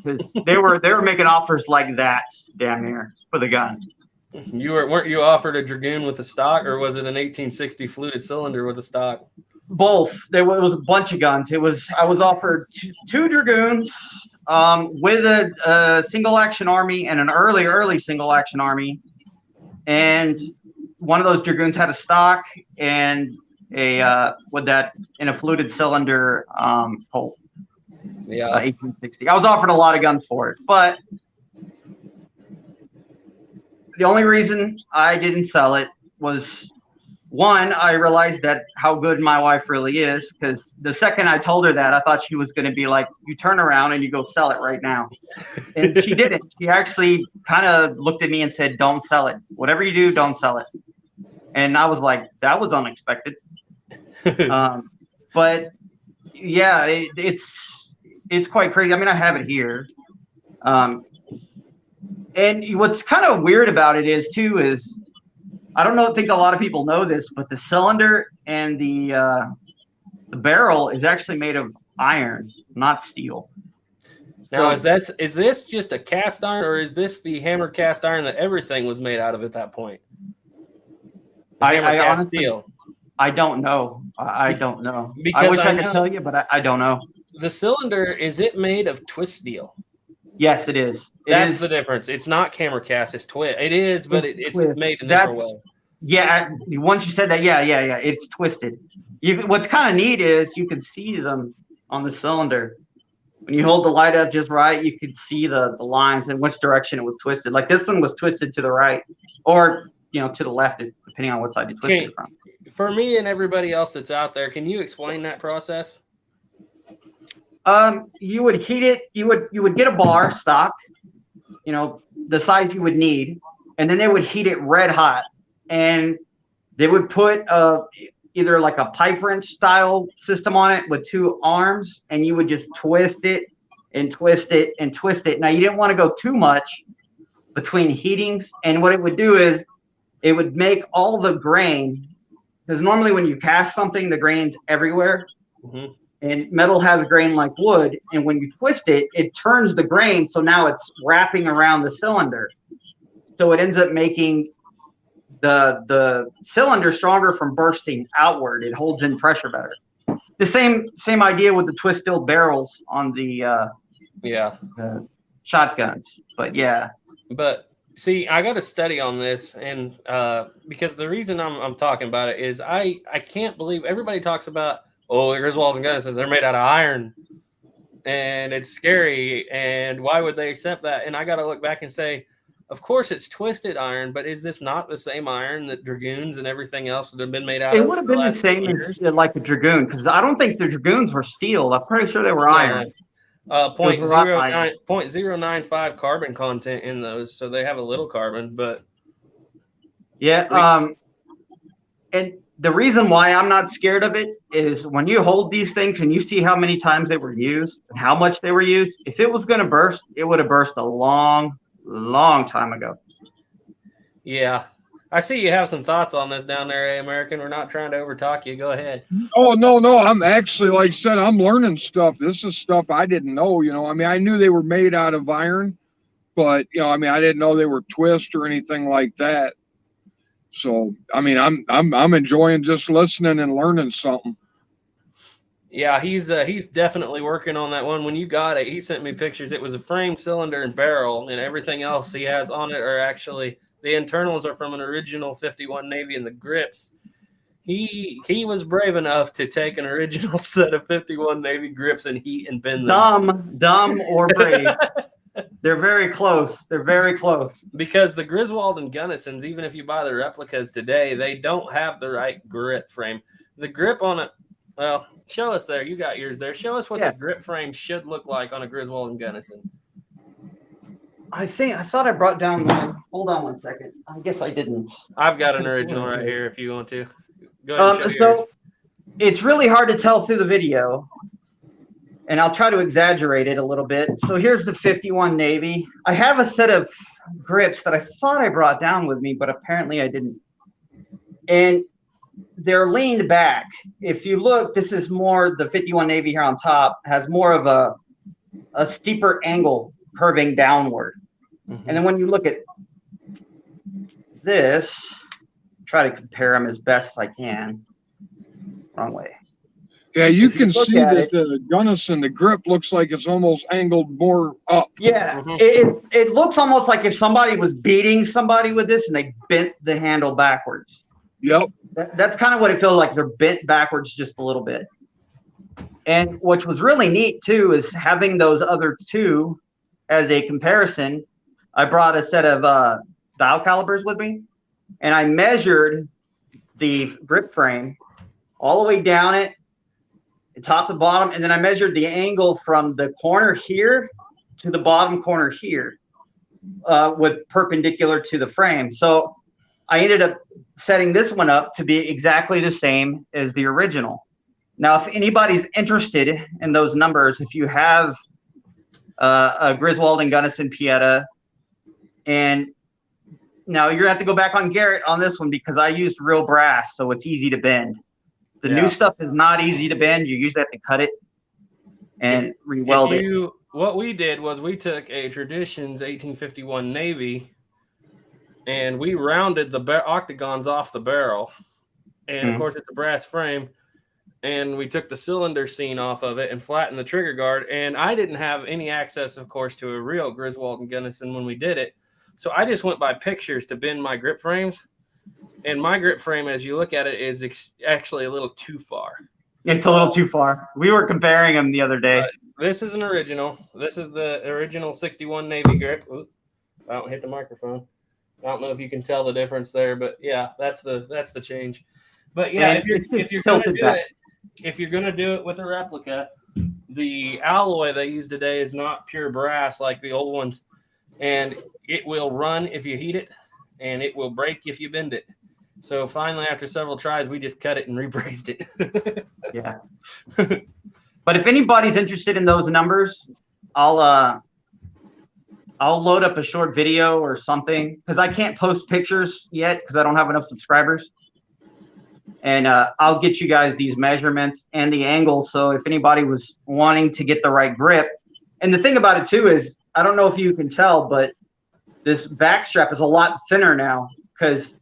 Because they were making offers like that damn near for the gun. Weren't you offered a Dragoon with a stock, or was it an 1860 fluted cylinder with a stock? Both. It was a bunch of guns. I was offered two Dragoons with a single action army and an early single action army, and one of those Dragoons had a stock and a fluted cylinder Colt. Yeah, 1860. I was offered a lot of guns for it, but the only reason I didn't sell it was, one, I realized that how good my wife really is, because the second I told her that, I thought she was going to be like, you turn around and you go sell it right now. And she didn't. She actually kind of looked at me and said, don't sell it. Whatever you do, don't sell it. And I was like, that was unexpected. But yeah, it's quite crazy. I mean, I have it here. And what's kind of weird about it is I think a lot of people know this, but the cylinder and the barrel is actually made of iron, not steel. Now, is this just a cast iron, or is this the hammered cast iron that everything was made out of at that point? I honestly, steel. I don't know. I don't know. Because I wish I could tell you, but I don't know. The cylinder, is it made of twist steel? Yes, it is. That's the difference. It's not camera cast. It's twist. It is, but it's made in a different way. Yeah. Once you said that, yeah. It's twisted. What's kind of neat is you can see them on the cylinder. When you hold the light up just right, you can see the lines and which direction it was twisted. Like this one was twisted to the right, or to the left, depending on what side you twisted it from. For me and everybody else that's out there, can you explain that process? You would heat it. You would get a bar stock, the size you would need, and then they would heat it red hot, and they would put either like a pipe wrench style system on it with two arms, and you would just twist it and twist it and twist it. Now you didn't want to go too much between heatings, and what it would do is it would make all the grain, because normally when you cast something, the grain's everywhere. Mm-hmm. And metal has grain like wood, and when you twist it, it turns the grain, so now it's wrapping around the cylinder. So it ends up making the cylinder stronger from bursting outward. It holds in pressure better. The same idea with the twist steel barrels on the shotguns. But yeah. But see, I got to study on this, and because the reason I'm talking about it is I can't believe everybody talks about, oh, the Griswolds and Gunnison, they're made out of iron, and it's scary, and why would they accept that? And I got to look back and say, of course it's twisted iron, but is this not the same iron that Dragoons and everything else that have been made out of? It would have been the same as like the Dragoon, because I don't think the Dragoons were steel. I'm pretty sure they were iron. 0.095 carbon content in those, so they have a little carbon, but yeah. And the reason why I'm not scared of it is when you hold these things and you see how many times they were used and how much they were used, if it was going to burst, it would have burst a long time ago. Yeah. I see you have some thoughts on this down there, American. We're not trying to overtalk you. Go ahead. Oh, no. I'm actually, like I said, I'm learning stuff. This is stuff I didn't know, I mean, I knew they were made out of iron, but, I mean, I didn't know they were twist or anything like that. So, I mean, I'm enjoying just listening and learning something. Yeah, he's definitely working on that one. When you got it, he sent me pictures. It was a frame, cylinder, and barrel, and everything else he has on it are actually the internals are from an original 51 Navy, and the grips. He was brave enough to take an original set of 51 Navy grips and heat and bend them. Dumb or brave. They're very close. They're very close. Because the Griswold and Gunnisons, even if you buy the replicas today, they don't have the right grip frame. The grip on it, well, show us there. You got yours there. Show us what the grip frame should look like on a Griswold and Gunnison. I thought I brought down mine. Hold on one second. I guess I didn't. I've got an original right here if you want to. Go ahead and show yours. It's really hard to tell through the video, and I'll try to exaggerate it a little bit. So here's the 51 Navy. I have a set of grips that I thought I brought down with me, but apparently I didn't. And they're leaned back. If you look, this is more the 51 Navy here on top, has more of a steeper angle curving downward. Mm-hmm. And then when you look at this, try to compare them as best as I can. Wrong way. Yeah, you can see that the Gunnison, the grip looks like it's almost angled more up. Yeah, it looks almost like if somebody was beating somebody with this and they bent the handle backwards. Yep. That's kind of what it feels like. They're bent backwards just a little bit. And what was really neat, too, is having those other two as a comparison. I brought a set of dial calipers with me, and I measured the grip frame all the way down it, top to bottom, and then I measured the angle from the corner here to the bottom corner here with perpendicular to the frame. So I ended up setting this one up to be exactly the same as the original. Now, if anybody's interested in those numbers, if you have a Griswold and Gunnison Pieta, and now you're going to have to go back on Garrett on this one because I used real brass, so it's easy to bend. The new stuff is not easy to bend. You usually have to cut it and re-weld it. What we did was we took a Traditions 1851 Navy and we rounded the octagons off the barrel. And, of course, it's a brass frame. And we took the cylinder seam off of it and flattened the trigger guard. And I didn't have any access, of course, to a real Griswold and Gunnison when we did it. So I just went by pictures to bend my grip frames. And my grip frame, as you look at it, is actually a little too far. It's a little too far. We were comparing them the other day. This is an original. This is the original 61 Navy grip. Oops, I don't hit the microphone. I don't know if you can tell the difference there, but yeah, that's the change. But yeah, if you're gonna do it with a replica, the alloy they use today is not pure brass like the old ones, and it will run if you heat it, and it will break if you bend it. So finally, after several tries, we just cut it and rebraced it. Yeah. But if anybody's interested in those numbers, I'll load up a short video or something because I can't post pictures yet because I don't have enough subscribers. And I'll get you guys these measurements and the angle. So if anybody was wanting to get the right grip, and the thing about it too is, I don't know if you can tell, but this back strap is a lot thinner now because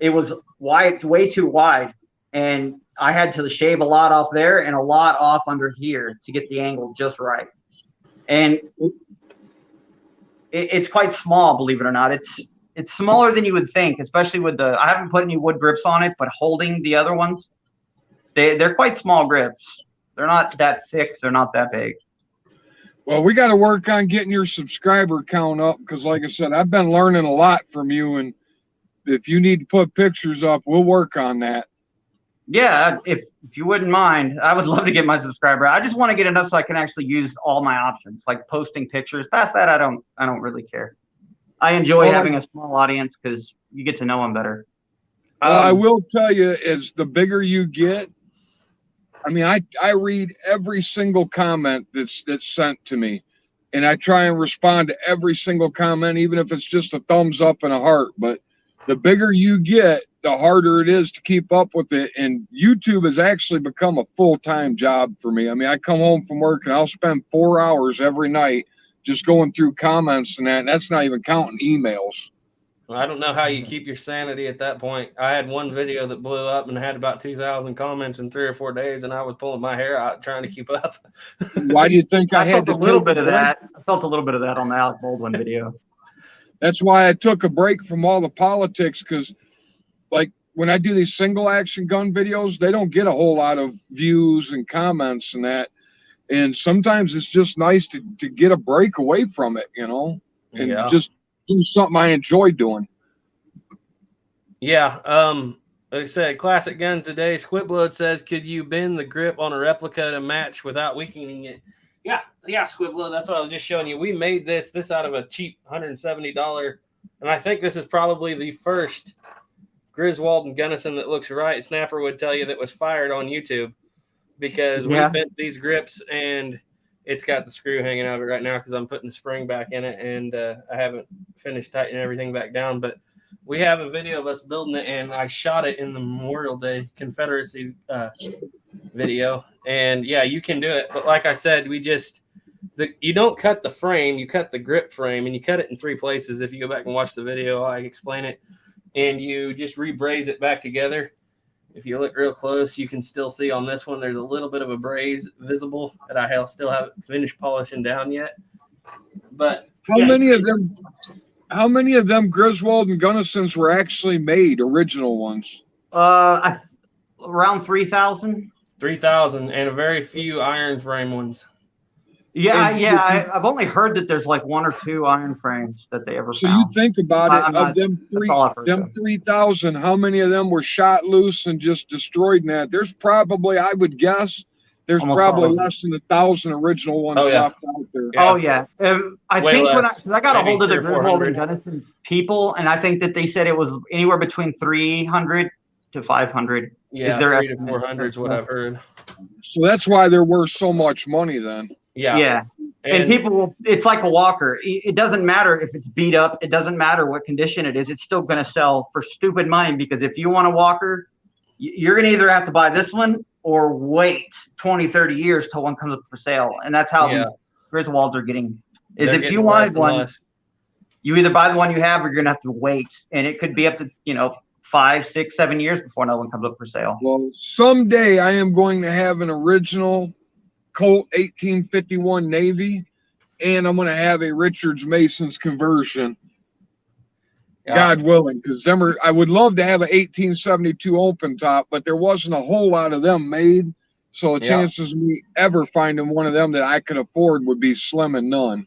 it was wide, way too wide. And I had to shave a lot off there and a lot off under here to get the angle just right. And it's quite small, believe it or not. It's smaller than you would think, especially with the, I haven't put any wood grips on it, but holding the other ones, they're quite small grips. They're not that thick. They're not that big. Well, we got to work on getting your subscriber count up because, like I said, I've been learning a lot from you. And if you need to put pictures up, we'll work on that. Yeah, if you wouldn't mind, I would love to get my subscriber. I just want to get enough so I can actually use all my options, like posting pictures. Past that, I don't really care. I enjoy having a small audience because you get to know them better. I will tell you, as the bigger you get, I mean, I read every single comment that's sent to me, and I try and respond to every single comment, even if it's just a thumbs up and a heart. But the bigger you get, the harder it is to keep up with it. And YouTube has actually become a full-time job for me. I mean, I come home from work and I'll spend 4 hours every night just going through comments and that. And that's not even counting emails. Well, I don't know how you keep your sanity at that point. I had one video that blew up and had about 2,000 comments in 3 or 4 days, and I was pulling my hair out trying to keep up. Why do you think I had felt a little bit of that? I felt a little bit of that on the Alec Baldwin video. That's why I took a break from all the politics, because like when I do these single action gun videos, they don't get a whole lot of views and comments and that. And sometimes it's just nice to get a break away from it, you know, and just do something I enjoy doing. Yeah. Like I said, classic guns today. Squidblood says, could you bend the grip on a replica to match without weakening it? Yeah, Squidblood. That's what I was just showing you. We made this out of a cheap $170, and I think this is probably the first Griswold and Gunnison that looks right. Snapper would tell you that was fired on YouTube, because we bent these grips and it's got the screw hanging out of it right now because I'm putting the spring back in it, and I haven't finished tightening everything back down. But we have a video of us building it, and I shot it in the Memorial Day Confederacy video. And yeah, you can do it. But like I said, you don't cut the frame, you cut the grip frame, and you cut it in 3 places. If you go back and watch the video, I explain it. And you just rebraze it back together. If you look real close, you can still see on this one, there's a little bit of a braze visible that I still haven't finished polishing down yet. But how many of them Griswold and Gunnisons were actually made, original ones? Around 3,000. 3,000, and a very few iron frame ones. I've only heard that there's like 1 or 2 iron frames that they ever found. So you think about it, of them 3,000, how many of them were shot loose and just destroyed in that? There's probably, I would guess, there's probably less than 1,000 original ones left out there. Yeah. Oh yeah, I think when I got a hold of the Griswold and Gunnison people, and I think that they said it was anywhere between 300 to 500. Yeah, 300 to 400 is what I've heard. So that's why there were so much money then. Yeah. And people will, it's like a walker. It doesn't matter if it's beat up. It doesn't matter what condition it is. It's still going to sell for stupid money, because if you want a walker, you're going to either have to buy this one or wait 20, 30 years till one comes up for sale. And that's how these Griswolds are getting, is if you wanted one, you either buy the one you have or you're going to have to wait. And it could be up to, 5, 6, 7 years before another one comes up for sale. Well, someday I am going to have an original Colt 1851 Navy, and I'm going to have a Richards Mason's conversion, God willing, because I would love to have an 1872 open top, but there wasn't a whole lot of them made, so the chances of me ever finding one of them that I could afford would be slim and none.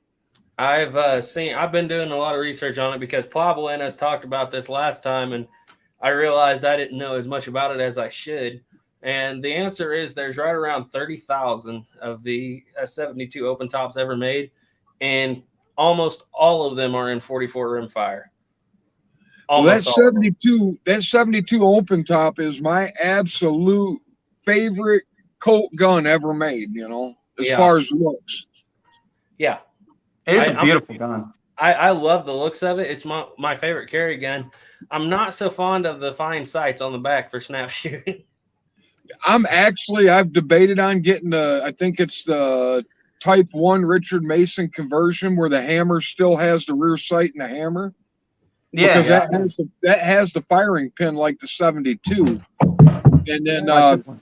I've been doing a lot of research on it because Plabelin has talked about this last time, and I realized I didn't know as much about it as I should. And the answer is there's right around 30,000 of the 72 open tops ever made, and almost all of them are in 44 rimfire. Well, that 72 open top is my absolute favorite Colt gun ever made, as far as looks. Yeah. It's a beautiful gun. I love the looks of it. It's my favorite carry gun. I'm not so fond of the fine sights on the back for snap shooting. I've debated on getting I think it's the Type 1 Richard Mason conversion where the hammer still has the rear sight and the hammer. Yeah. Because that has the firing pin like the 72. And then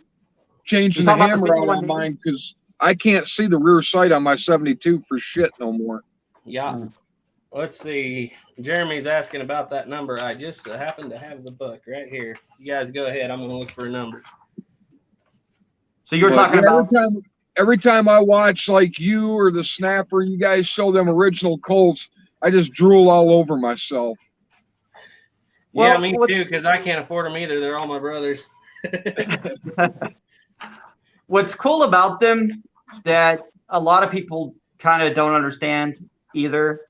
changing the hammer out on mine because I can't see the rear sight on my 72 for shit no more. Yeah. Let's see. Jeremy's asking about that number. I just happen to have the book right here. You guys go ahead. I'm going to look for a number. So you're talking about every time I watch like you or the Snapper, you guys show them original Colts, I just drool all over myself. Yeah, me too, because I can't afford them either. They're all my brothers. What's cool about them that a lot of people kind of don't understand either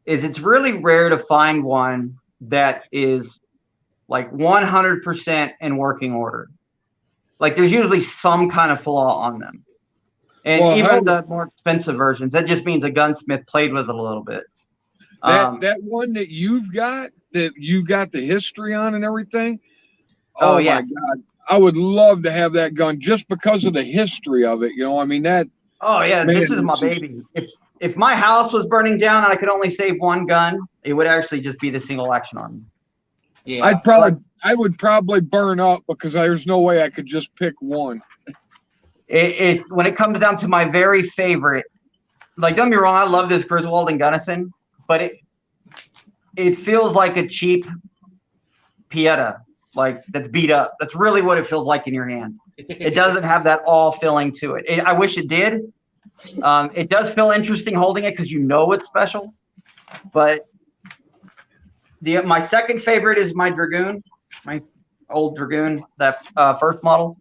is it's really rare to find one that is like 100% in working order. Like there's usually some kind of flaw on them. And even the more expensive versions, that just means a gunsmith played with it a little bit. That one that you've got, that you got the history on and everything. Oh yeah. My God. I would love to have that gun just because of the history of it. You know, I mean that. Oh yeah, man, this is my baby. If my house was burning down and I could only save one gun, it would actually just be the single action army. Yeah. I would probably burn up because there's no way I could just pick one. When it comes down to my very favorite, like don't get me wrong, I love this Griswold and Gunnison, but it feels like a cheap Pieta, like that's beat up. That's really what it feels like in your hand. It doesn't have that all feeling to it. I wish it did. It does feel interesting holding it because you know it's special. But my second favorite is my Dragoon, my old Dragoon, that first model.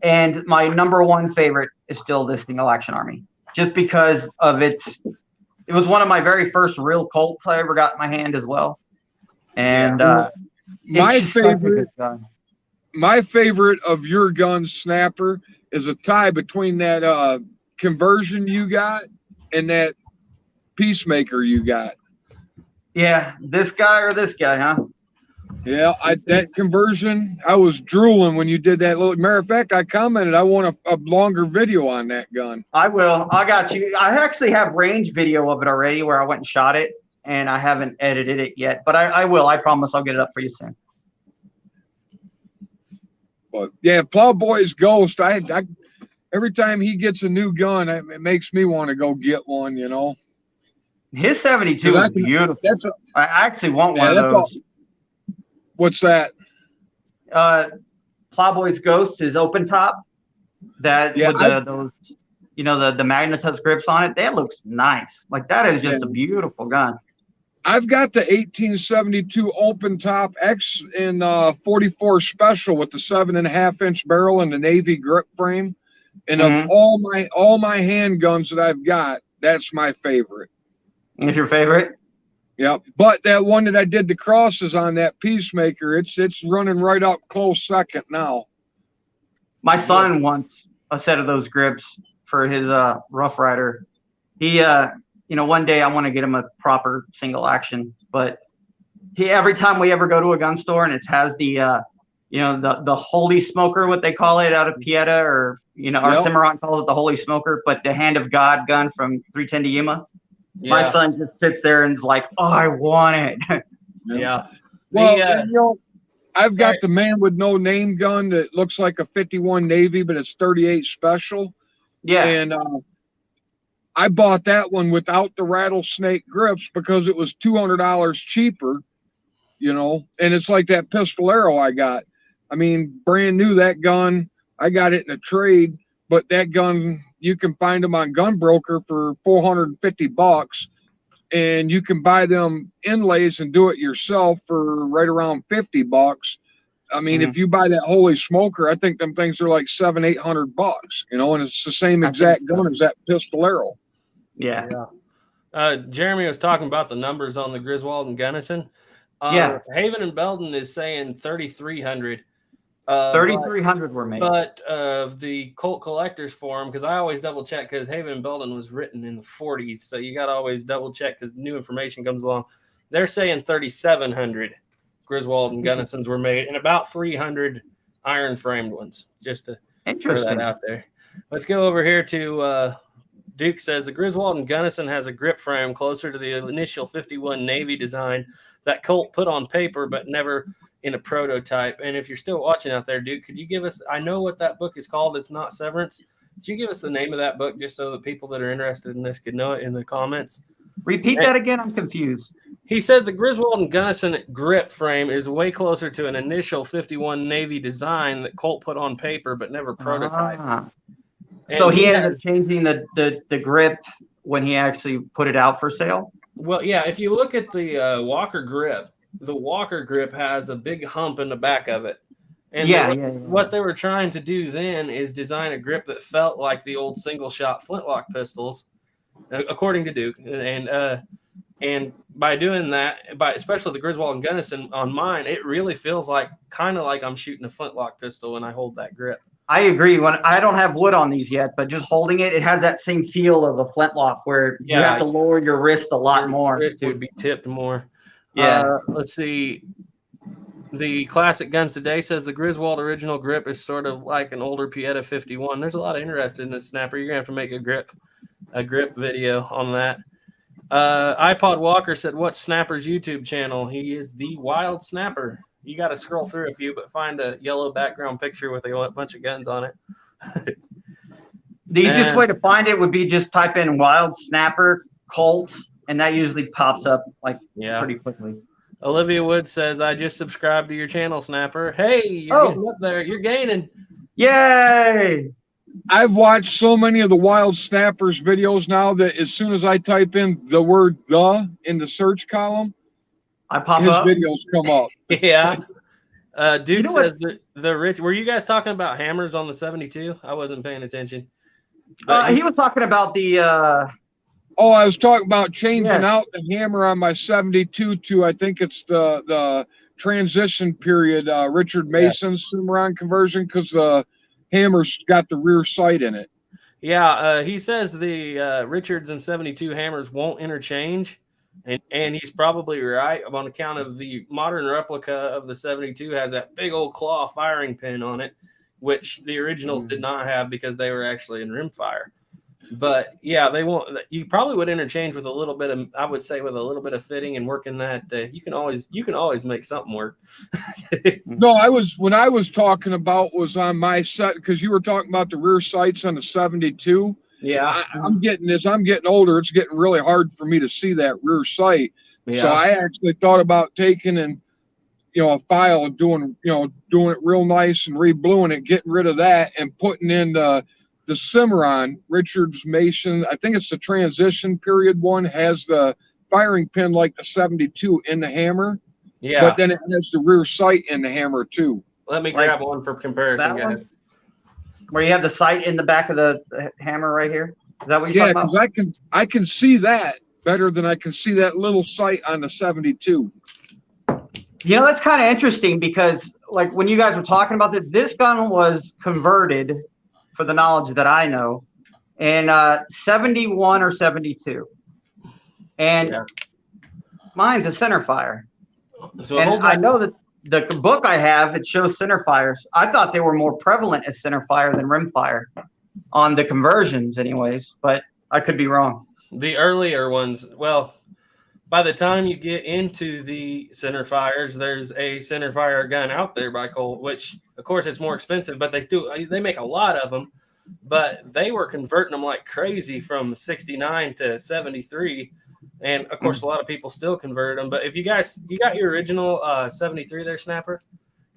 And my number one favorite is still this single action army, just because of it was one of my very first real Colts I ever got in my hand as well. And my favorite of your gun, Snapper, is a tie between that conversion you got and that Peacemaker you got. Yeah, this guy or this guy, huh? Yeah, that conversion, I was drooling when you did that little. Matter of fact, I commented I want a longer video on that gun. I will. I got you. I actually have range video of it already where I went and shot it, and I haven't edited it yet. But I will. I promise I'll get it up for you soon. But yeah, Plowboy's Ghost. I every time he gets a new gun, it makes me want to go get one. You know, his 72 is beautiful. I actually want one of those. What's that? Plowboy's Ghost is open top. That with those, you know, the Magnetus grips on it. That looks nice. Like that is just a beautiful gun. I've got the 1872 open top X in 44 special with the 7.5-inch barrel and the navy grip frame. And of all my handguns that I've got, that's my favorite. It's your favorite? Yep. But that one that I did the crosses on, that Peacemaker, it's running right up close second now. My son wants a set of those grips for his Rough Rider. He you know, one day I want to get him a proper single action, but every time we ever go to a gun store and it has the you know, the holy smoker, what they call it out of Pieta, or you know, our Cimarron calls it the holy smoker, but the Hand of God gun from 310 to Yuma. Yeah. My son just sits there and is like, "Oh, I want it." Yeah. Well, you know, I've got the Man with No Name gun that looks like a 51 Navy, but it's 38 special. Yeah. And I bought that one without the rattlesnake grips because it was $200 cheaper, you know, and it's like that Pistolero I got. I mean, brand new, that gun. I got it in a trade, but that gun, you can find them on Gunbroker for $450, and you can buy them inlays and do it yourself for right around $50. I mean, if you buy that holy smoker, I think them things are like $700-800, you know, and it's the same exact gun as that Pistolero. Yeah. Jeremy was talking about the numbers on the Griswold and Gunnison. Haven and Belton is saying 3,300. 3,300 were made. But the Colt Collectors Forum, because I always double check because Haven and Belden was written in the 40s, so you got to always double check because new information comes along. They're saying 3,700 Griswold and Gunnisons were made, and about 300 iron framed ones. Just to throw that out there. Let's go over here to Duke says the Griswold and Gunnison has a grip frame closer to the initial 51 Navy design that Colt put on paper, but never in a prototype. And if you're still watching out there, Duke, could you give us, I know what that book is called. It's not Severance. Could you give us the name of that book just so the people that are interested in this could know it in the comments? Repeat that again. I'm confused. He said the Griswold and Gunnison grip frame is way closer to an initial 51 Navy design that Colt put on paper, but never prototyped. So he ended up changing the grip when he actually put it out for sale? Well, yeah, if you look at the Walker grip, the Walker grip has a big hump in the back of it. And what they were trying to do then is design a grip that felt like the old single-shot flintlock pistols, according to Duke. And by doing that, especially the Griswold and Gunnison on mine, it really feels like kind of like I'm shooting a flintlock pistol when I hold that grip. I agree. When I don't have wood on these yet, but just holding it, it has that same feel of a flintlock where you have to lower your wrist a lot more. Wrist would be tipped more. Yeah. Let's see. The Classic Guns Today says the Griswold original grip is sort of like an older Pieta 51. There's a lot of interest in this snapper. You're gonna have to make a grip video on that. iPod Walker said, "What's Snapper's YouTube channel?" He is the Wild Snapper. You got to scroll through a few, but find a yellow background picture with a bunch of guns on it. The easiest way to find it would be just type in Wild Snapper Colt, and that usually pops up pretty quickly. Olivia Wood says, "I just subscribed to your channel, Snapper." Hey, you're getting up there. You're gaining. Yay! I've watched so many of the Wild Snappers videos now that as soon as I type in the word "the" in the search column, his videos come up. Yeah. Duke says the rich. Were you guys talking about hammers on the 72? I wasn't paying attention. He was talking about the. I was talking about changing out the hammer on my 72 to, I think it's the transition period, Richard Mason's Cimarron conversion, because the hammer's got the rear sight in it. Yeah, he says the Richards and 72 hammers won't interchange. And he's probably right on account of the modern replica of the 72 has that big old claw firing pin on it, which the originals did not have because they were actually in rimfire. But yeah, they won't. You probably would interchange with a little bit of, I would say, with a little bit of fitting and working that. You can always make something work. No, when I was talking about was on my set, because you were talking about the rear sights on the 72. Yeah, I'm getting older. It's getting really hard for me to see that rear sight. Yeah. So I actually thought about taking a file and doing it real nice and rebluing it, getting rid of that and putting in the Cimarron Richards Mason. I think it's the transition period one, has the firing pin like the 72 in the hammer. Yeah. But then it has the rear sight in the hammer too. Let me grab one for comparison, guys. Where you have the sight in the back of the hammer right here? Is that what you're talking about? Yeah, because I can see that better than I can see that little sight on the 72. That's kind of interesting because, like, when you guys were talking about this gun was converted, for the knowledge that I know, in 71 or 72. And mine's a center fire. So I know that the book I have, it shows center fires. I thought they were more prevalent as center fire than rim fire on the conversions anyways, but I could be wrong. The earlier ones, well, by the time you get into the center fires, there's a center fire gun out there by Colt, which of course it's more expensive, but they make a lot of them, but they were converting them like crazy from 69 to 73. And of course, a lot of people still converted them. But if you got your original 73 there, Snapper,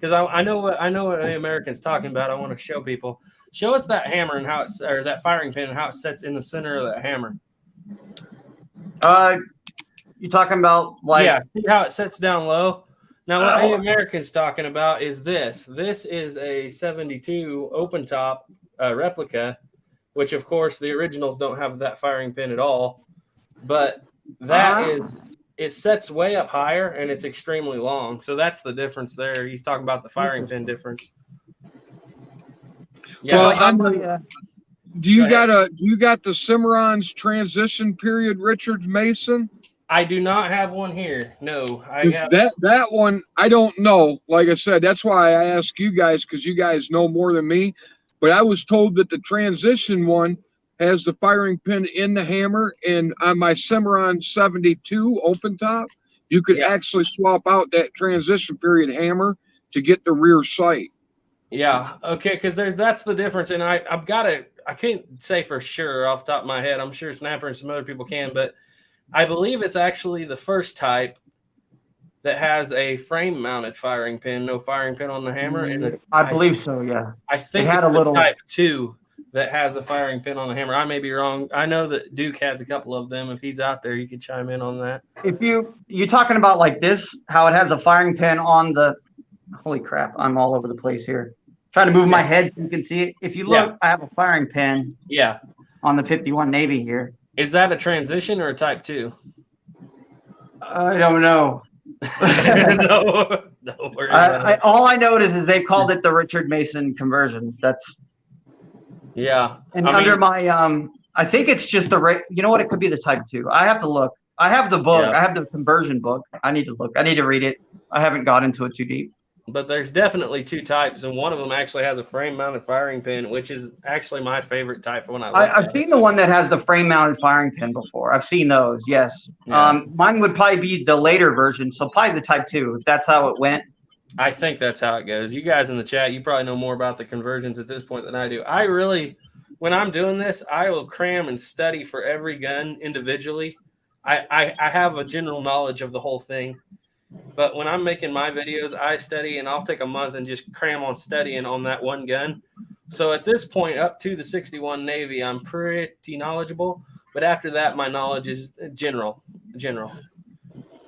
because I know what the American's talking about. I want to show people. Show us that hammer and or that firing pin and how it sets in the center of that hammer. You talking about see how it sets down low. Now what the American's talking about is this. This is a 72 open top replica, which of course the originals don't have that firing pin at all, but it sets way up higher and it's extremely long. So that's the difference there. He's talking about the firing pin difference. Yeah. Well, do you got the Cimarron's transition period, Richard Mason? I do not have one here. No, I have that one. I don't know. Like I said, that's why I ask you guys, because you guys know more than me. But I was told that the transition one has the firing pin in the hammer, and on my Cimarron 72 open top, you could actually swap out that transition period hammer to get the rear sight. Yeah. Okay. Because that's the difference, and I've got it. I can't say for sure off the top of my head. I'm sure Snapper and some other people can, but I believe it's actually the first type that has a frame-mounted firing pin, no firing pin on the hammer. And I believe so. Yeah. I think it's the Type 2 that has a firing pin on the hammer. I may be wrong. I know that Duke has a couple of them. If he's out there, you could chime in on that. If you're talking about like this, how it has a firing pin on the. Holy crap! I'm all over the place here. Trying to move my head so you can see it. If you look, I have a firing pin. Yeah. On the 51 Navy here. Is that a transition or a Type 2? I don't know. Don't worry about it. All I noticed is they called it the Richard Mason conversion. That's. Yeah. And under my I think it's just you know what? It could be the Type 2. I have to look. I have the book. I have the conversion book. I need to look. I need to read it. I haven't got into it too deep. But there's definitely two types, and one of them actually has a frame-mounted firing pin, which is actually my favorite type when I've seen the one that has the frame-mounted firing pin before. I've seen those, yes. Yeah. Mine would probably be the later version, so probably the Type 2, if that's how it went. I think that's how it goes. You guys in the chat, you probably know more about the conversions at this point than I do. I really, when I'm doing this, I will cram and study for every gun individually. I have a general knowledge of the whole thing. But when I'm making my videos, I study, and I'll take a month and just cram on studying on that one gun. So at this point, up to the 61 Navy, I'm pretty knowledgeable. But after that, my knowledge is general.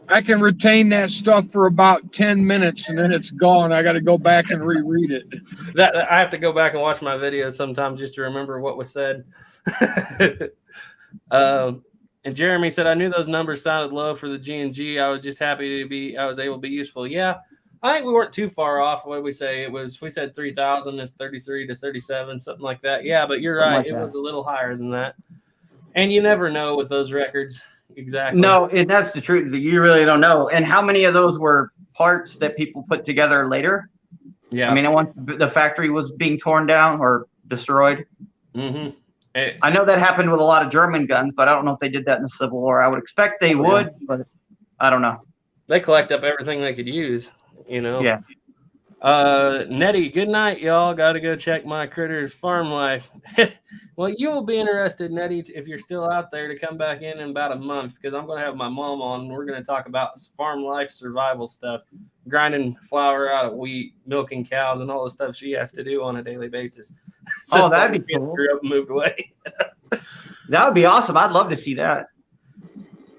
I can retain that stuff for about 10 minutes, and then it's gone. I got to go back and reread it. I have to go back and watch my videos sometimes just to remember what was said. And Jeremy said, I knew those numbers sounded low for the G&G. I was just happy I was able to be useful. Yeah, I think we weren't too far off. What did we say? We said 3,000 is 33 to 37, something like that. Yeah, but you're right. It was a little higher than that. And you never know with those records. Exactly. No, that's the truth. You really don't know. And how many of those were parts that people put together later? Yeah. I mean, once the factory was being torn down or destroyed. Mm-hmm. I know that happened with a lot of German guns, but I don't know if they did that in the Civil War. I would expect they would, but I don't know. They collect up everything they could use, you know. Yeah. Nettie, good night, y'all. Got to go check my critters' farm life. Well, you will be interested, Nettie, if you're still out there, to come back in about a month, because I'm going to have my mom on, and we're going to talk about farm life survival stuff, grinding flour out of wheat, milking cows, and all the stuff she has to do on a daily basis. Oh, that'd be cool. Grew up and moved away. That would be awesome. I'd love to see that.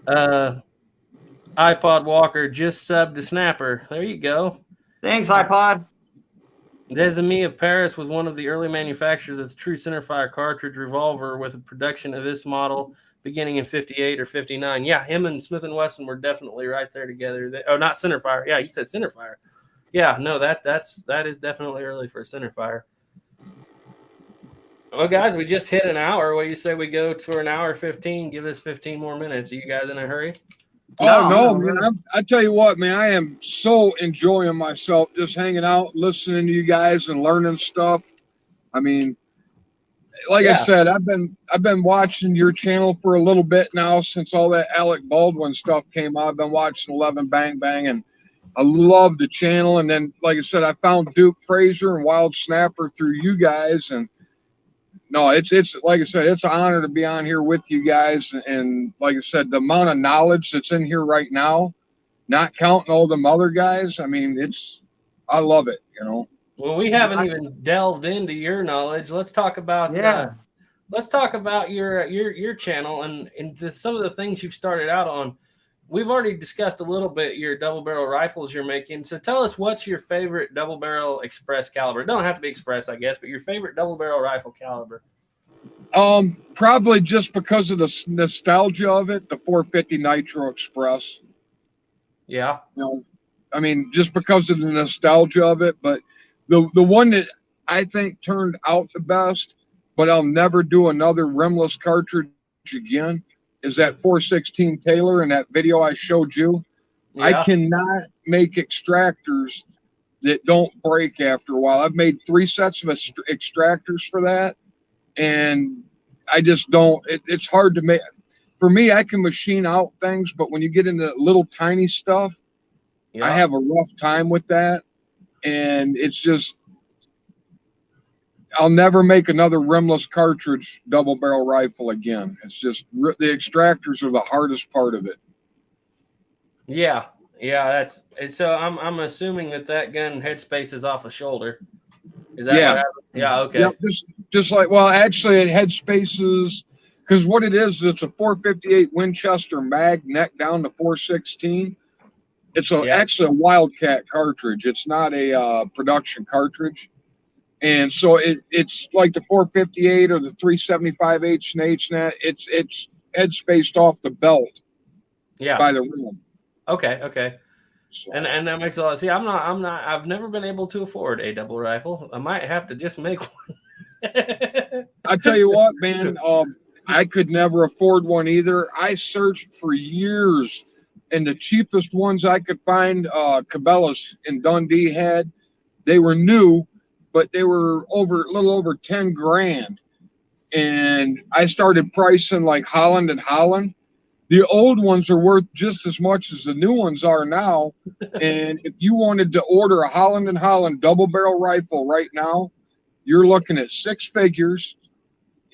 iPod Walker just subbed to Snapper. There you go. Thanks, iPod. Desami of Paris was one of the early manufacturers of the true centerfire cartridge revolver, with a production of this model beginning in 58 or 59. Yeah, him and Smith & Wesson were definitely right there together. Not centerfire. Yeah, you said centerfire. Yeah, no, that is definitely early for a centerfire. Well, guys, we just hit an hour. What do you say we go for an hour 15? Give us 15 more minutes. Are you guys in a hurry? No, man. I tell you what, man, I am so enjoying myself just hanging out, listening to you guys and learning stuff. I mean, like I said, I've been watching your channel for a little bit now since all that Alec Baldwin stuff came out. I've been watching 11 Bang Bang, and I love the channel. And then, like I said, I found Duke Fraser and Wild Snapper through you guys, and no, it's like I said, it's an honor to be on here with you guys. And like I said, the amount of knowledge that's in here right now, not counting all them other guys, I mean, I love it, you know. Well, we haven't even delved into your knowledge. Let's talk about your channel and some of the things you've started out on. We've already discussed a little bit your double barrel rifles you're making. So tell us, what's your favorite double barrel express caliber? It don't have to be express, I guess, but your favorite double barrel rifle caliber. Probably just because of the nostalgia of it, the 450 Nitro Express. Yeah. You know, I mean, just because of the nostalgia of it, but the one that I think turned out the best, but I'll never do another rimless cartridge again, is that 416 Taylor in that video I showed you. I Yeah. cannot make extractors that don't break after a while. I've made 3 sets of extractors for that, and I just don't. It's hard to make. For me, I can machine out things, but when you get into little tiny stuff, I have a rough time with that, and it's just. I'll never make another rimless cartridge double barrel rifle again. It's just the extractors are the hardest part of it. Yeah, that's so. I'm assuming that gun headspace is off a shoulder. Is that what happened? Yeah. Okay. Yep. Just like, well, actually, it headspaces, because what it is, it's a 458 Winchester mag neck down to 416. It's actually a Wildcat cartridge. It's not a production cartridge. And so it's like the 458 or the 375 H&H net. It's headspaced off the belt by the rim. Okay. So. And that makes a lot. See, I've never been able to afford a double rifle. I might have to just make one. I tell you what, man, I could never afford one either. I searched for years, and the cheapest ones I could find, Cabela's in Dundee had, they were new, but they were a little over 10 grand. And I started pricing like Holland and Holland. The old ones are worth just as much as the new ones are now. And if you wanted to order a Holland and Holland double barrel rifle right now, you're looking at 6 figures,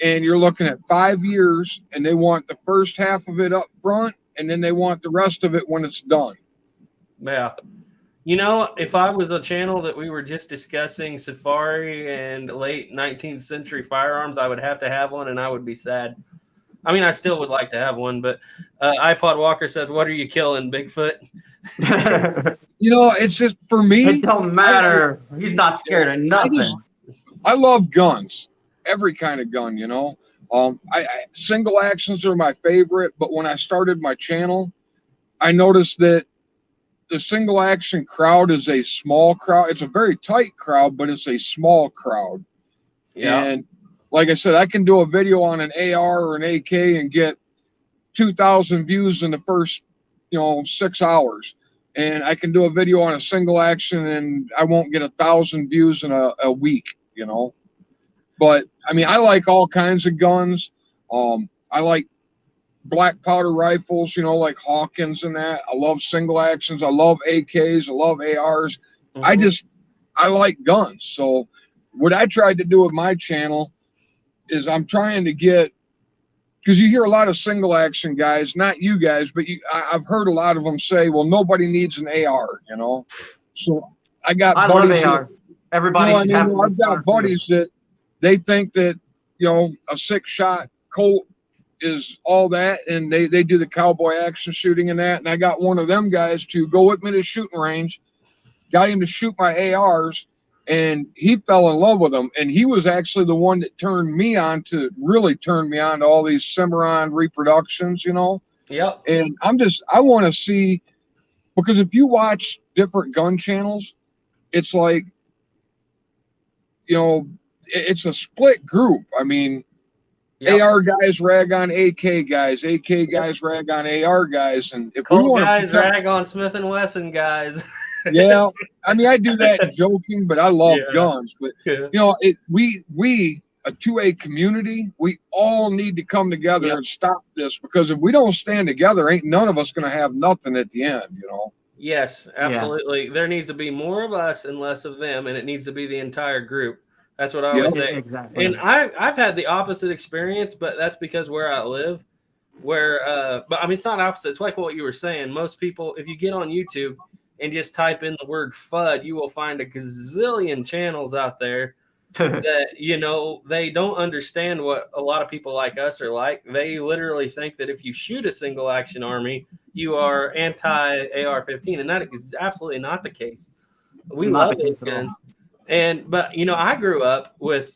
and you're looking at 5 years, and they want the first half of it up front, and then they want the rest of it when it's done. Yeah. You know, if I was a channel that we were just discussing safari and late 19th century firearms, I would have to have one, and I would be sad. I mean, I still would like to have one, but iPod Walker says, "What are you killing, Bigfoot?" You know, it's just, for me, it don't matter. He's not scared of nothing. I love guns, every kind of gun, you know. Single actions are my favorite, but when I started my channel, I noticed that the single action crowd is a small crowd. It's a very tight crowd, but it's a small crowd. Yeah. And like I said, I can do a video on an AR or an AK and get 2,000 views in the first, 6 hours. And I can do a video on a single action and I won't get 1,000 views in a week, But I mean, I like all kinds of guns. I like black powder rifles, like Hawkins and that. I love single actions. I love AKs. I love ARs. Mm-hmm. I like guns. So what I tried to do with my channel is I'm trying to get, because you hear a lot of single action guys, not you guys, but I've heard a lot of them say, well, nobody needs an AR, So I buddies. Love AR. Everybody. I've got buddies that they think that, a 6-shot Colt is all that, and they do the cowboy action shooting and that. And I got one of them guys to go with me to the shooting range, got him to shoot my ARs, and he fell in love with them. And he was actually the one that turned me on to all these Cimarron reproductions, Yep. And I want to see, because if you watch different gun channels, it's like, it's a split group. I mean, yep. AR guys rag on AK guys, AK guys rag on AR guys, and if Colt guys rag on Smith & Wesson guys. Yeah, I mean, I do that joking, but I love guns. But we a 2A community, we all need to come together and stop this, because if we don't stand together, ain't none of us going to have nothing at the end. Yes, absolutely. Yeah. There needs to be more of us and less of them, and it needs to be the entire group. That's what I always say. Exactly. And I've had the opposite experience, but that's because where I live, but I mean, it's not opposite. It's like what you were saying. Most people, if you get on YouTube and just type in the word FUD, you will find a gazillion channels out there that, they don't understand what a lot of people like us are like. They literally think that if you shoot a single action army, you are anti-AR-15, and that is absolutely not the case. We love those guns. But I grew up with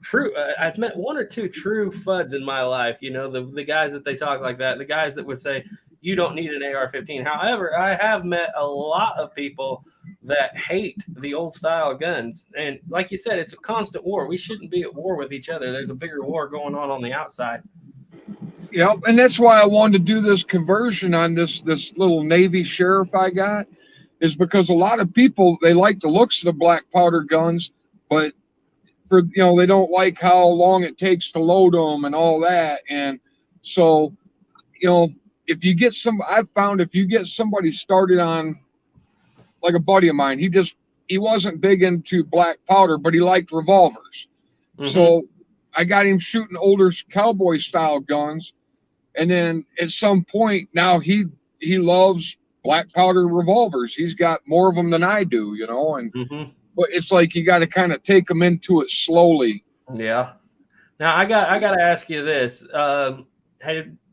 true. I've met one or two true FUDs in my life. The guys that they talk like that, the guys that would say you don't need an AR-15. However, I have met a lot of people that hate the old style guns. And like you said, it's a constant war. We shouldn't be at war with each other. There's a bigger war going on the outside. Yeah, and that's why I wanted to do this conversion on this little Navy sheriff I got, is because a lot of people, they like the looks of the black powder guns, but they don't like how long it takes to load them and all that. And so, if you get I've found if you get somebody started on, like a buddy of mine, he wasn't big into black powder, but he liked revolvers. So I got him shooting older cowboy style guns. And then at some point now he loves black powder revolvers. He's got more of them than I do, but it's like you got to kind of take them into it slowly. Yeah. Now I got to ask you this. Have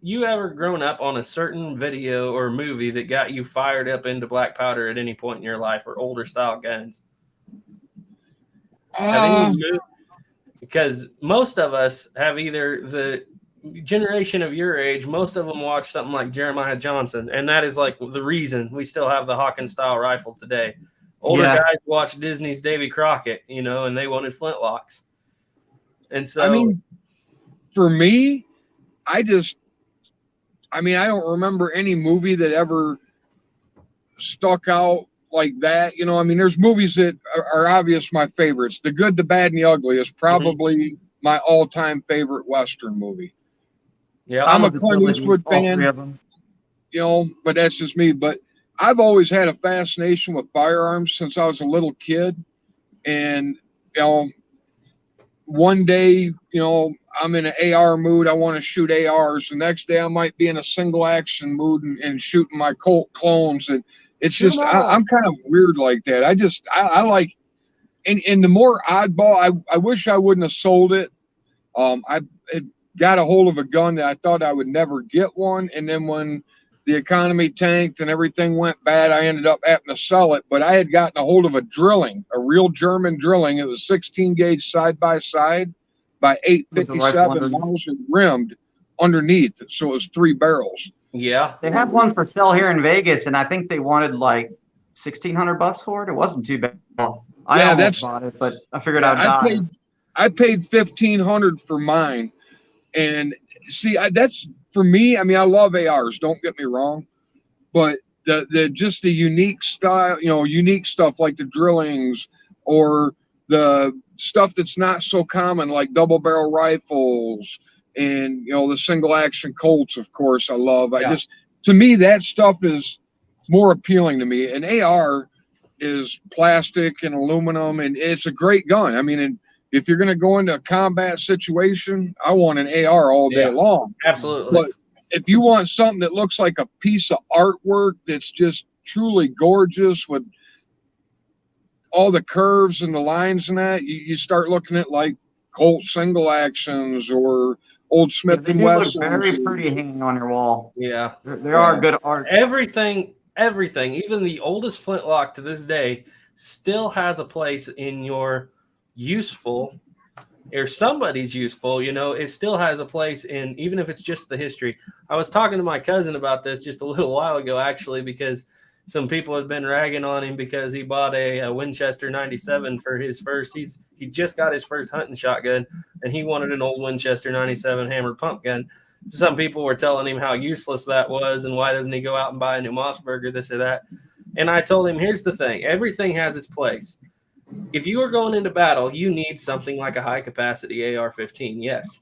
you ever grown up on a certain video or movie that got you fired up into black powder at any point in your life, or older style guns? Because most of us have either the generation of your age, most of them watch something like Jeremiah Johnson, and that is like the reason we still have the Hawkins style rifles today. Older guys watch Disney's Davy Crockett, and they wanted flintlocks. And so, I mean, for me, I don't remember any movie that ever stuck out like that. There's movies that are obvious my favorites. The Good, the Bad, and the Ugly is probably my all-time favorite Western movie. Yeah, I'm a Clint Eastwood fan, but that's just me. But I've always had a fascination with firearms since I was a little kid. And, one day, I'm in an AR mood. I want to shoot ARs. The next day I might be in a single action mood and shooting my Colt clones. And it's just, I'm kind of weird like that. I like, and the more oddball, I wish I wouldn't have sold it. I had got a hold of a gun that I thought I would never get one. And then when the economy tanked and everything went bad, I ended up having to sell it. But I had gotten a hold of a real German drilling. It was 16 gauge side by side by 857 Mauser rimmed underneath. So it was 3 barrels. Yeah. They had one for sale here in Vegas, and I think they wanted like $1,600 for it. It wasn't too bad. I almost bought it, but I figured I'd die. I paid $1,500 for mine. And see, that's for me. I love ARs, don't get me wrong, but the just the unique style, unique stuff like the drillings or the stuff that's not so common, like double barrel rifles and, the single action Colts, of course, I love. To me, that stuff is more appealing to me. An AR is plastic and aluminum, and it's a great gun. And if you're going to go into a combat situation, I want an AR all day long. Absolutely. But if you want something that looks like a piece of artwork that's just truly gorgeous with all the curves and the lines and that, you start looking at like Colt single actions or old Smith and Wesson. Very pretty hanging on your wall. Yeah. They are good art. Everything, even the oldest flintlock to this day still has a place in your useful, or somebody's useful, it still has a place in, even if it's just the history. I was talking to my cousin about this just a little while ago, actually, because some people had been ragging on him because he bought a Winchester 97 for his first, he just got his first hunting shotgun, and he wanted an old Winchester 97 hammered pump gun. Some people were telling him how useless that was and why doesn't he go out and buy a new Mossberger, this or that. And I told him, here's the thing, everything has its place. If you are going into battle, you need something like a high-capacity AR-15, yes.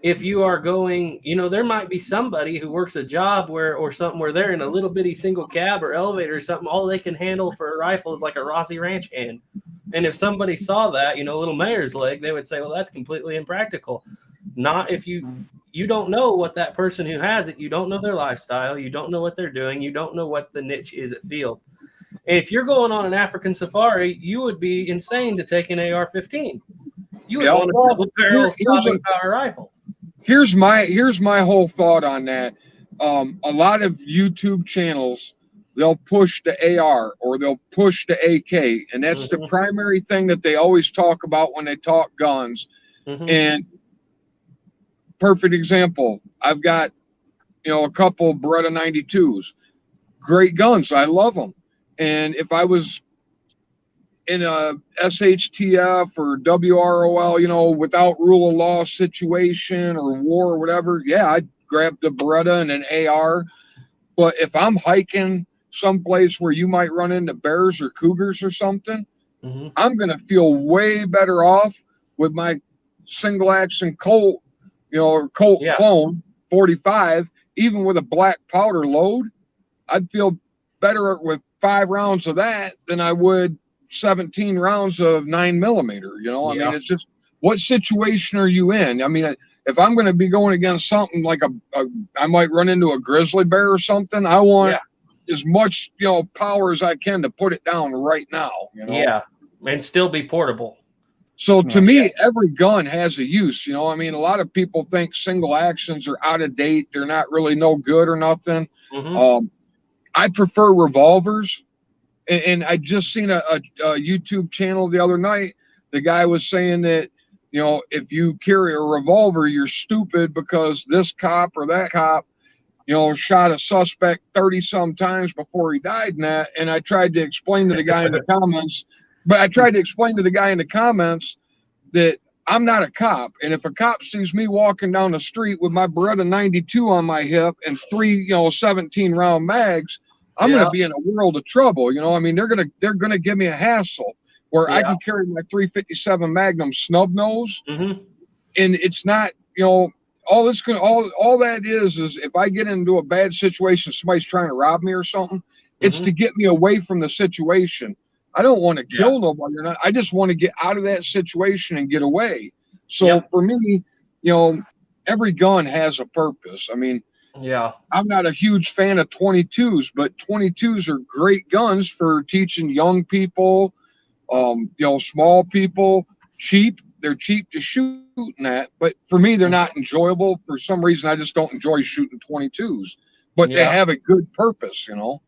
If you are going, there might be somebody who works a job or something where they're in a little bitty single cab or elevator or something, all they can handle for a rifle is like a Rossi Ranch hand. And if somebody saw that, little mayor's leg, they would say, well, that's completely impractical. Not if you don't know what that person who has it, you don't know their lifestyle, you don't know what they're doing, you don't know what the niche is at fields. And if you're going on an African safari, you would be insane to take an AR-15. You would want a double-barrel stopping power rifle. Here's my whole thought on that. A lot of YouTube channels, they'll push the AR or they'll push the AK, and that's the primary thing that they always talk about when they talk guns. And perfect example, I've got a couple Beretta 92s, great guns, I love them. And if I was in a SHTF or WROL, you know, without rule of law situation or war or whatever, yeah, I'd grab the Beretta and an AR. But if I'm hiking someplace where you might run into bears or cougars or something, I'm going to feel way better off with my single action Colt, you know, or Colt clone 45, even with a black powder load. I'd feel better with 5 rounds of that than I would 17 rounds of 9mm. You know, I mean, it's just, what situation are you in? I mean, if I'm going to be going against something like I might run into a grizzly bear or something, I want as much, you know, power as I can to put it down right now, you know? Yeah, and still be portable. So to me, every gun has a use, you know? I mean, a lot of people think single actions are out of date. They're not really no good or nothing. I prefer revolvers. And I just seen a YouTube channel the other night. The guy was saying that, you know, if you carry a revolver, you're stupid because this cop or that cop, you know, shot a suspect 30 some times before he died in that. And I tried to explain to the guy in the comments, that I'm not a cop. And if a cop sees me walking down the street with my Beretta 92 on my hip and 3, you know, 17 round mags, I'm going to be in a world of trouble. You know, I mean, they're going to give me a hassle where I can carry my 357 Magnum snub nose. And it's not, you know, all that is if I get into a bad situation, somebody's trying to rob me or something, it's to get me away from the situation. I don't want to kill nobody or not. I just want to get out of that situation and get away. So for me, you know, every gun has a purpose. I mean, I'm not a huge fan of 22s, but 22s are great guns for teaching young people, you know, small people, cheap. They're cheap to shoot at, but for me, they're not enjoyable. For some reason, I just don't enjoy shooting 22s, but they have a good purpose, you know?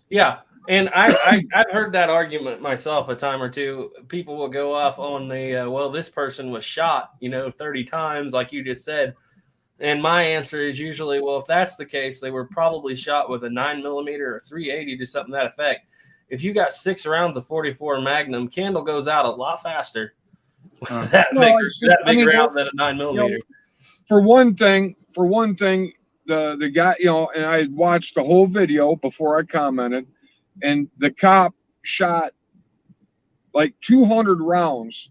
Yeah. And I've heard that argument myself a time or two. People will go off on the, well, this person was shot, you know, 30 times, like you just said. And my answer is usually, well, if that's the case, they were probably shot with a 9mm or 380 to something to that effect. If you got 6 rounds of 44 Magnum, candle goes out a lot faster. That big round than a 9mm. You know, for one thing, the guy, you know, and I watched the whole video before I commented, and the cop shot like 200 rounds,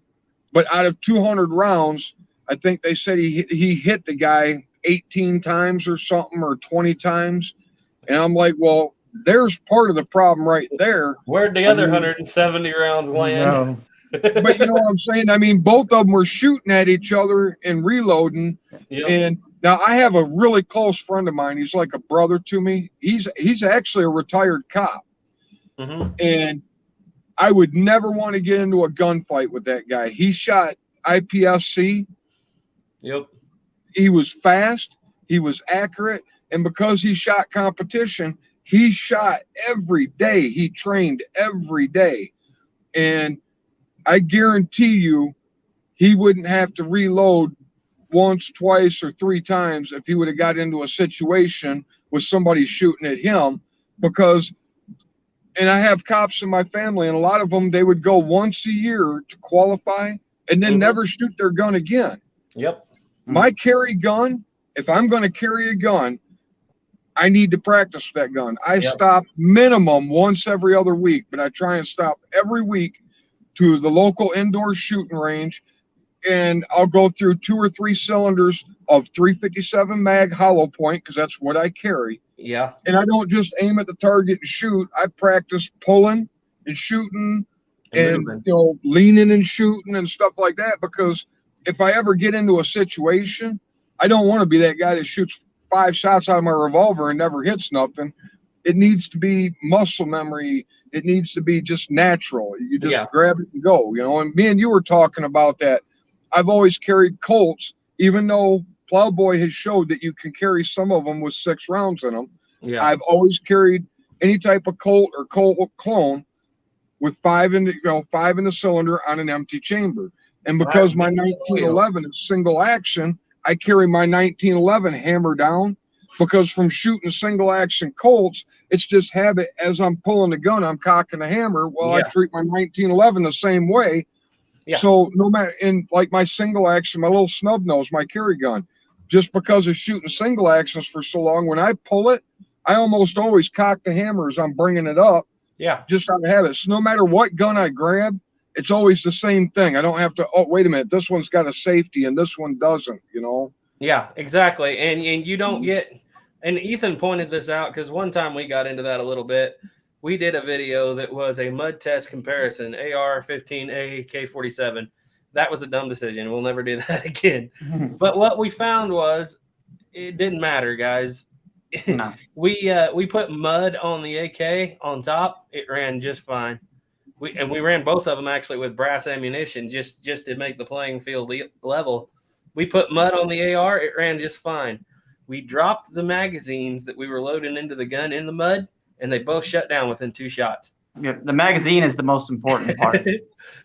but out of 200 rounds, I think they said he hit the guy 18 times or something, or 20 times. And I'm like, well, there's part of the problem right there. Where'd the other 170 rounds land? No. But you know what I'm saying? I mean, both of them were shooting at each other and reloading. And now I have a really close friend of mine. He's like a brother to me. He's actually a retired cop. And I would never want to get into a gunfight with that guy. He shot IPSC. He was fast. He was accurate. And because he shot competition, he shot every day. He trained every day. And I guarantee you, he wouldn't have to reload once, twice, or 3 times if he would have got into a situation with somebody shooting at him. Because, and I have cops in my family, and a lot of them, they would go once a year to qualify and then never shoot their gun again. My carry gun, if I'm going to carry a gun, I need to practice that gun. I stop minimum once every other week, but I try and stop every week to the local indoor shooting range, and I'll go through 2 or 3 cylinders of 357 mag hollow point, because that's what I carry. And I don't just aim at the target and shoot. I practice pulling and shooting and you know, leaning and shooting and stuff like that, because if I ever get into a situation, I don't want to be that guy that shoots 5 shots out of my revolver and never hits nothing. It needs to be muscle memory. It needs to be just natural. You just grab it and go, you know. And me and you were talking about that. I've always carried Colts, even though Plowboy has showed that you can carry some of them with 6 rounds in them. I've always carried any type of Colt or Colt clone with 5 in the cylinder on an empty chamber. And because my 1911 is single action, I carry my 1911 hammer down. because from shooting single action Colts, it's just habit. As I'm pulling the gun, I'm cocking the hammer. Well, I treat my 1911 the same way. Yeah. So no matter, in like my single action, my little snub nose, my carry gun, just because of shooting single actions for so long, when I pull it, I almost always cock the hammer as I'm bringing it up. Yeah. Just out of habit. So no matter what gun I grab, it's always the same thing. I don't have to, oh, wait a minute, this one's got a safety and this one doesn't, you know? Yeah, exactly. And you don't get, and Ethan pointed this out because one time we got into that a little bit. We did a video that was a mud test comparison, AR-15, AK-47. That was a dumb decision. We'll never do that again. But what we found was it didn't matter, guys. No. We put mud on the AK on top. It ran just fine. We ran both of them actually with brass ammunition just to make the playing field level. We put mud on the AR. It ran just fine. We dropped the magazines that we were loading into the gun in the mud, and they both shut down within 2 shots. Yeah, the magazine is the most important part.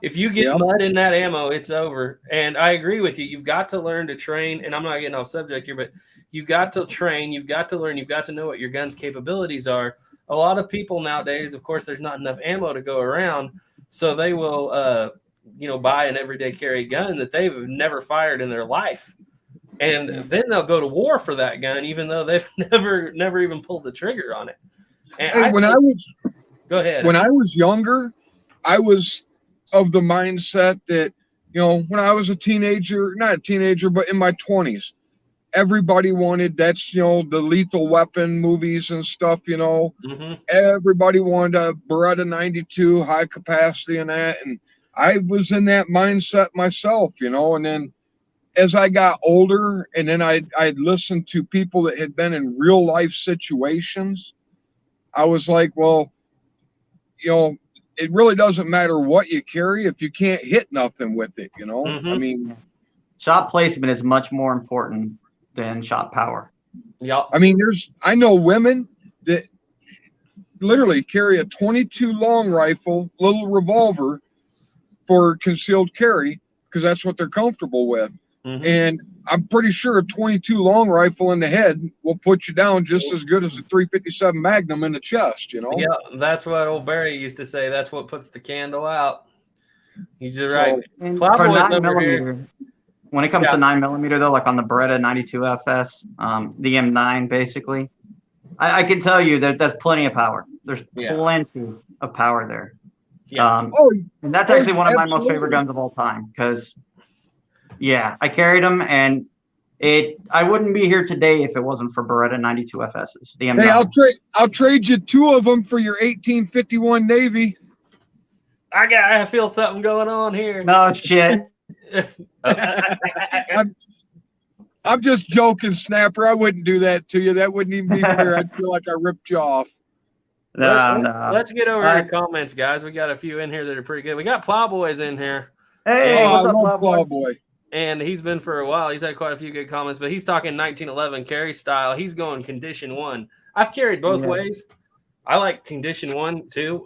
If you get mud in that ammo, it's over. And I agree with you. You've got to learn to train. And I'm not getting off subject here, but you've got to train. You've got to learn. You've got to know what your gun's capabilities are. A lot of people nowadays, of course, there's not enough ammo to go around. So they will, buy an everyday carry gun that they've never fired in their life. And then they'll go to war for that gun, even though they've never even pulled the trigger on it. And go ahead. When I was younger, I was of the mindset that, when I was a teenager, not a teenager, but in my 20s, everybody wanted, that's, the Lethal Weapon movies and stuff, Everybody wanted a Beretta 92, high capacity and that. And I was in that mindset myself, and then as I got older and then I'd listened to people that had been in real life situations, I was like, well, it really doesn't matter what you carry if you can't hit nothing with it, I mean, shot placement is much more important than shot power. Yeah. I mean, I know women that literally carry a 22 long rifle, little revolver for concealed carry because that's what they're comfortable with. Mm-hmm. And I'm pretty sure a 22 long rifle in the head will put you down just as good as a 357 Magnum in the chest, Yeah, that's what old Barry used to say. That's what puts the candle out. He's right. When it comes to 9mm, though, like on the Beretta 92 FS, the M9, basically, I can tell you that that's plenty of power. There's plenty of power there. Yeah. And that's actually one of my most favorite guns of all time because, I carried them, and I wouldn't be here today if it wasn't for Beretta 92 FSs. The M9. Hey, I'll trade you 2 of them for your 1851 Navy. I feel something going on here. No shit. I'm just joking, Snapper. I wouldn't do that to you. That wouldn't even be fair. I'd feel like I ripped you off. Let's get over to comments, guys. We got a few in here that are pretty good. We got Plowboys in here. Hey, what's up, Plowboy? And he's been for a while. He's had quite a few good comments, but he's talking 1911 carry style. He's going condition 1. I've carried both ways. I like condition 1 too.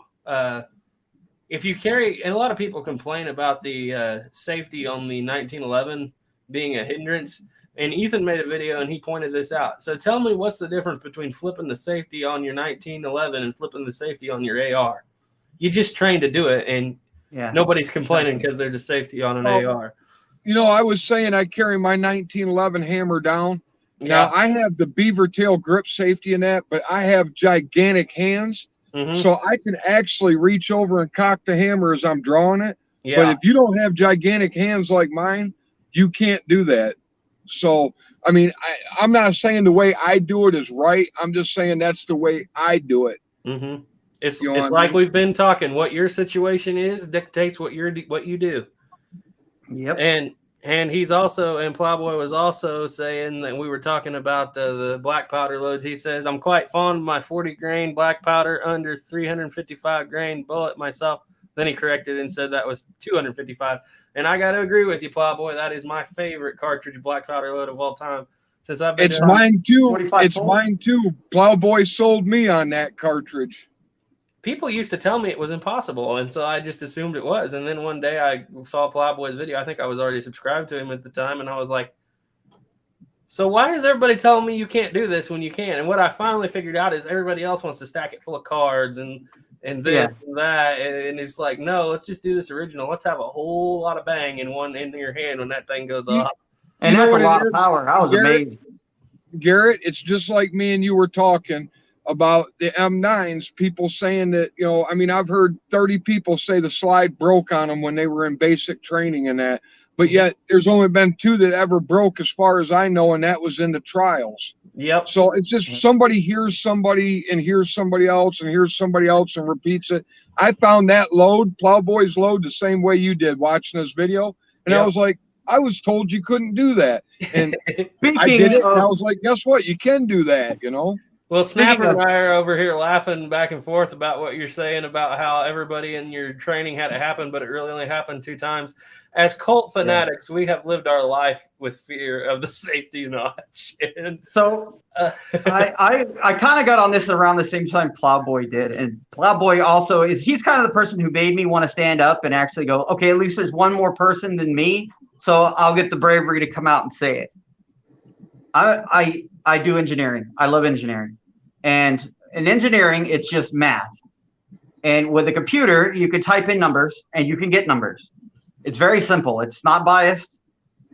If you carry, and a lot of people complain about the safety on the 1911 being a hindrance. And Ethan made a video and he pointed this out. So tell me, what's the difference between flipping the safety on your 1911 and flipping the safety on your AR? You just train to do it, and nobody's complaining because there's a safety on an AR. I was saying I carry my 1911 hammer down. Now, I have the beaver tail grip safety in that, but I have gigantic hands. Mm-hmm. So I can actually reach over and cock the hammer as I'm drawing it. Yeah. But if you don't have gigantic hands like mine, you can't do that. So, I mean, I'm not saying the way I do it is right. I'm just saying that's the way I do it. Mm-hmm. It's like we've been talking. What your situation is dictates what you do. Yep. And he's also, and Plowboy was also saying that we were talking about the black powder loads. He says, I'm quite fond of my 40 grain black powder under 355 grain bullet myself. Then he corrected and said that was 255. And I got to agree with you, Plowboy. That is my favorite cartridge black powder load of all time. Since I've been mine too. It's mine too. Plowboy sold me on that cartridge. People used to tell me it was impossible, and so I just assumed it was. And then one day I saw Plowboy's video. I think I was already subscribed to him at the time, and I was like, So why is everybody telling me you can't do this when you can? And what I finally figured out is everybody else wants to stack it full of cards and this and that, and it's like, no, let's just do this original. Let's have a whole lot of bang in your hand when that thing goes off. And that's a lot of power. I was amazed. Garrett, it's just like me and you were talking about the M9s, people saying that, you know, I mean, I've heard 30 people say the slide broke on them when they were in basic training and that, but yet there's only been 2 that ever broke as far as I know, and that was in the trials. Yep. So it's just somebody hears somebody and hears somebody else and hears somebody else and repeats it. I found that load, Plowboy's load, the same way you did watching this video. And I was like, I was told you couldn't do that. And I did it, and I was like, guess what? You can do that, you know? Well, Snapper and I are over here laughing back and forth about what you're saying about how everybody in your training had it happen, but it really only happened 2 times. As cult fanatics, we have lived our life with fear of the safety notch. And so I kind of got on this around the same time Plowboy did. And Plowboy also he's kind of the person who made me want to stand up and actually go, okay, at least there's one more person than me. So I'll get the bravery to come out and say it. I do engineering. I love engineering. And in engineering, it's just math. And with a computer, you can type in numbers and you can get numbers. It's very simple. It's not biased.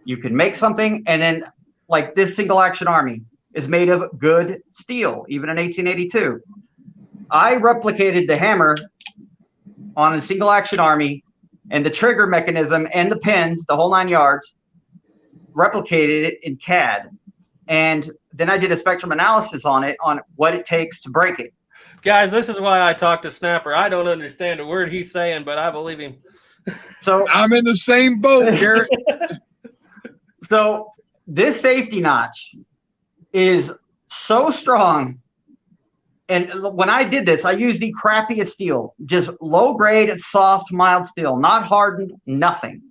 You can make something, and then like this single action army is made of good steel, even in 1882. I replicated the hammer on a single action army, and the trigger mechanism and the pins, the whole 9 yards, replicated it in CAD. And then I did a spectrum analysis on it, on what it takes to break it. Guys, this is why I talk to Snapper. I don't understand a word he's saying, but I believe him. So I'm in the same boat, Garrett. So this safety notch is so strong. And when I did this, I used the crappiest steel, just low grade, soft, mild steel, not hardened, nothing.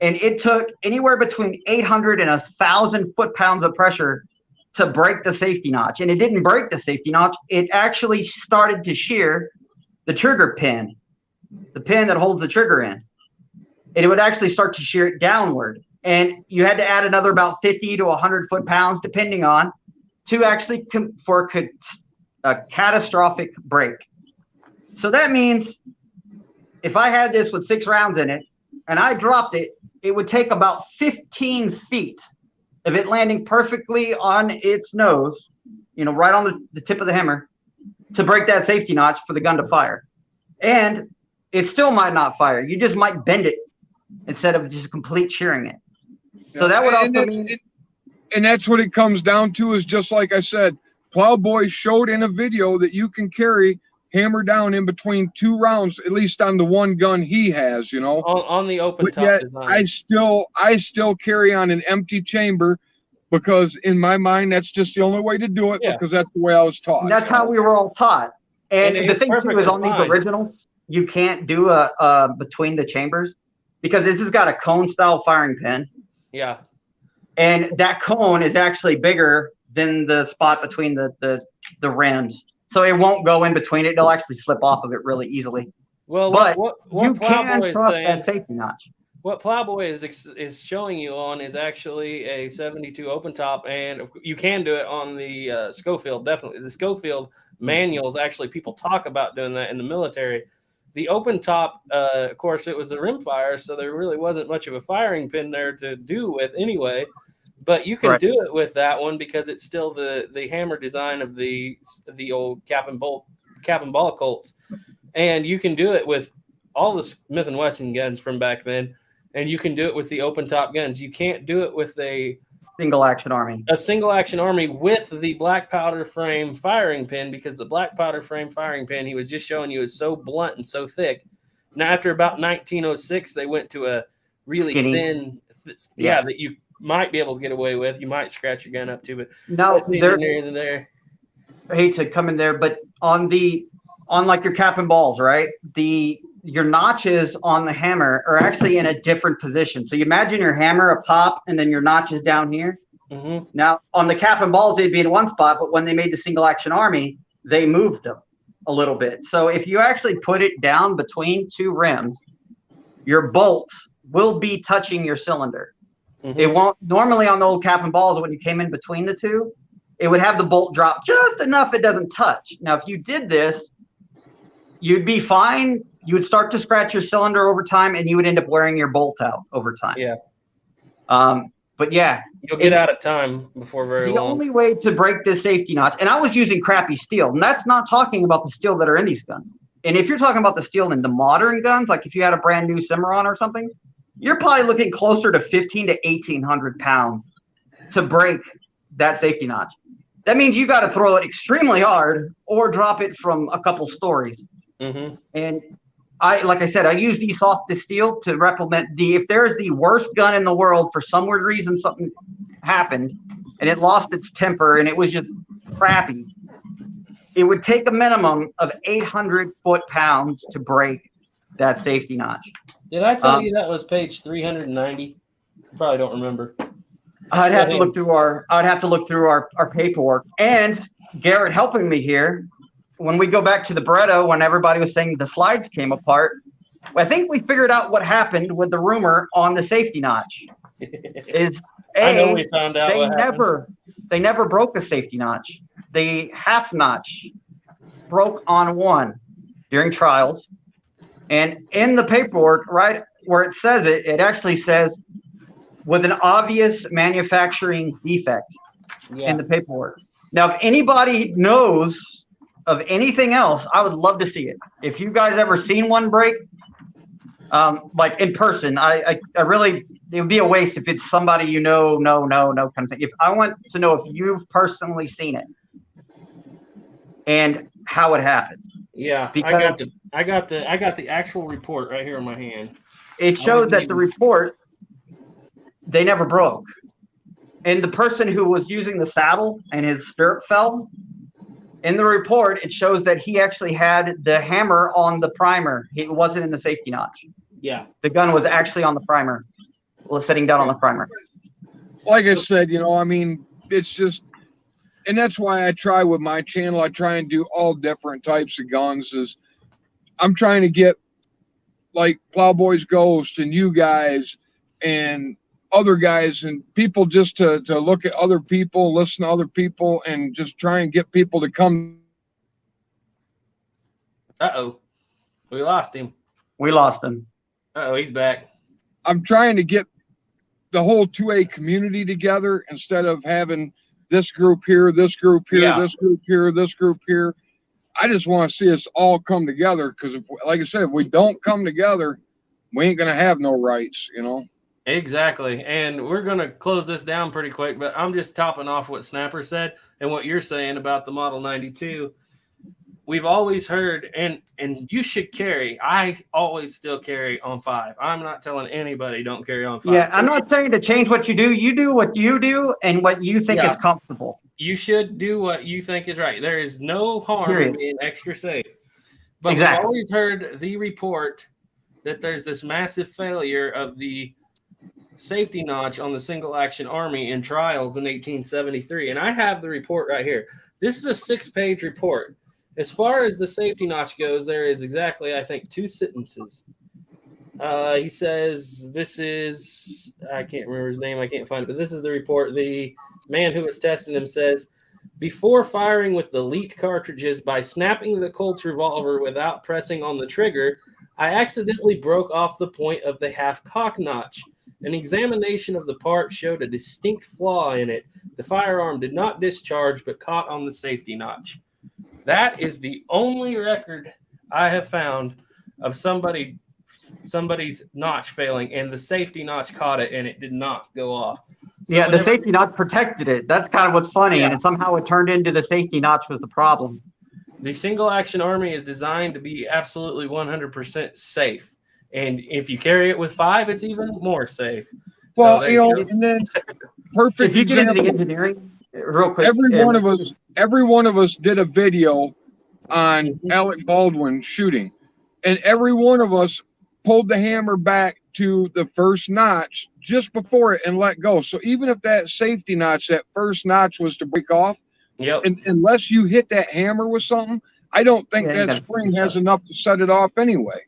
And it took anywhere between 800 and 1,000 foot-pounds of pressure to break the safety notch. And it didn't break the safety notch. It actually started to shear the trigger pin, the pin that holds the trigger in. And it would actually start to shear it downward. And you had to add another about 50 to 100 foot-pounds, depending on, to actually for a catastrophic break. So that means if I had this with 6 rounds in it and I dropped it, it would take about 15 feet of it landing perfectly on its nose, you know, right on the tip of the hammer, to break that safety notch for the gun to fire. And it still might not fire. You just might bend it instead of just complete shearing it. So that would also mean... And that's what it comes down to, is just like I said, Plowboy showed in a video that you can carry hammer down in between 2 rounds, at least on the one gun he has, you know. On the open top yet design. I still carry on an empty chamber, because in my mind that's just the only way to do it, because that's the way I was taught. And that's how we were all taught. And the thing too is, on these originals, you can't do a between the chambers, because this has got a cone style firing pin. Yeah. And that cone is actually bigger than the spot between the rims. So it won't go in between it. It'll actually slip off of it really easily. Well, but what you Plowboy can trust that safety notch. What Plowboy is showing you on is actually a 72 open top, and you can do it on the Schofield, definitely. The Schofield manuals, actually, people talk about doing that in the military. The open top, of course, it was a rimfire, so there really wasn't much of a firing pin there to do with anyway. But you can do it with that one, because it's still the hammer design of the old cap and ball Colts, and you can do it with all the Smith & Wesson guns from back then, and you can do it with the open top guns. You can't do it with a single action army with the black powder frame firing pin, because the black powder frame firing pin he was just showing you is so blunt and so thick. Now, after about 1906, they went to a really thin, that you might be able to get away with. You might scratch your gun up to, but no, there. I hate to come in there, but on like your cap and balls, right? Your notches on the hammer are actually in a different position. So you imagine your hammer a pop, and then your notches down here. Mm-hmm. Now on the cap and balls, they'd be in one spot, but when they made the single action army, they moved them a little bit. So if you actually put it down between 2 rims, your bolts will be touching your cylinder. It won't normally on the old cap and balls when you came in between the two, it would have the bolt drop just enough it doesn't touch. Now, if you did this, you'd be fine. You would start to scratch your cylinder over time, and you would end up wearing your bolt out over time. Yeah. But yeah, you'll get out of time before very long. The only way to break this safety notch, and I was using crappy steel, and that's not talking about the steel that are in these guns. And if you're talking about the steel in the modern guns, like if you had a brand new Cimarron or something, you're probably looking closer to 1,500 to 1,800 pounds to break that safety notch. That means you got to throw it extremely hard or drop it from a couple stories. And like I said, I use the soft steel to replement if there's the worst gun in the world for some weird reason, something happened and it lost its temper and it was just crappy, it would take a minimum of 800 foot-pounds to break that safety notch. Did I tell you that was page 390? Probably don't remember. I'd have to look through our paperwork. And Garrett helping me here, when we go back to the Beretta, when everybody was saying the slides came apart, I think we figured out what happened with the rumor on the safety notch. I know we found out they never broke the safety notch. The half notch broke on one during trials. And in the paperwork, right where it says it, it actually says with an obvious manufacturing defect in the paperwork. Now, if anybody knows of anything else, I would love to see it. If you guys ever seen one break, like in person, I really, it would be a waste if it's somebody you know, no kind of thing. If I want to know if you've personally seen it and how it happened. Yeah, because I got the actual report right here in my hand. It shows that the report, they never broke. And the person who was using the saddle and his stirrup fell, in the report, it shows that he actually had the hammer on the primer. It wasn't in the safety notch. Yeah. The gun was actually on the primer. Was sitting down on the primer. Like I said, I mean, it's just, and that's why I try with my channel. I try and do all different types of guns. I'm trying to get like Plowboys Ghost and you guys and other guys and people just to look at other people, listen to other people, and just try and get people to come. Uh-oh. We lost him. Uh-oh, he's back. I'm trying to get the whole 2A community together instead of having this group here, this group here, this group here, this group here. I just want to see us all come together because, like I said, if we don't come together, we ain't going to have no rights, Exactly. And we're going to close this down pretty quick, but I'm just topping off what Snapper said and what you're saying about the Model 92. We've always heard, and you should carry. I always still carry on 5. I'm not telling anybody don't carry on 5. Yeah, I'm not saying to change what you do. You do what you do and what you think is comfortable. You should do what you think is right. There is no harm in being extra safe. But we've always heard the report that there's this massive failure of the safety notch on the single action army in trials in 1873. And I have the report right here. This is a 6-page report. As far as the safety notch goes, there is exactly, I think, 2 sentences. He says, this is, I can't remember his name, I can't find it, but this is the report. The man who was testing him says, before firing with the lead cartridges by snapping the Colt's revolver without pressing on the trigger, I accidentally broke off the point of the half cock notch. An examination of the part showed a distinct flaw in it. The firearm did not discharge, but caught on the safety notch. That is the only record I have found of somebody's notch failing, and the safety notch caught it, and it did not go off. So the safety notch protected it. That's kind of what's funny, and somehow it turned into the safety notch was the problem. The single action army is designed to be absolutely 100% safe. And if you carry it with 5, it's even more safe. Well, and then perfect if you get example, into the engineering, real quick. Every one of us did a video on Alec Baldwin shooting, and every one of us pulled the hammer back to the first notch just before it and let go. So even if that safety notch, that first notch was to break off, and unless you hit that hammer with something, I don't think that spring has enough to set it off anyway.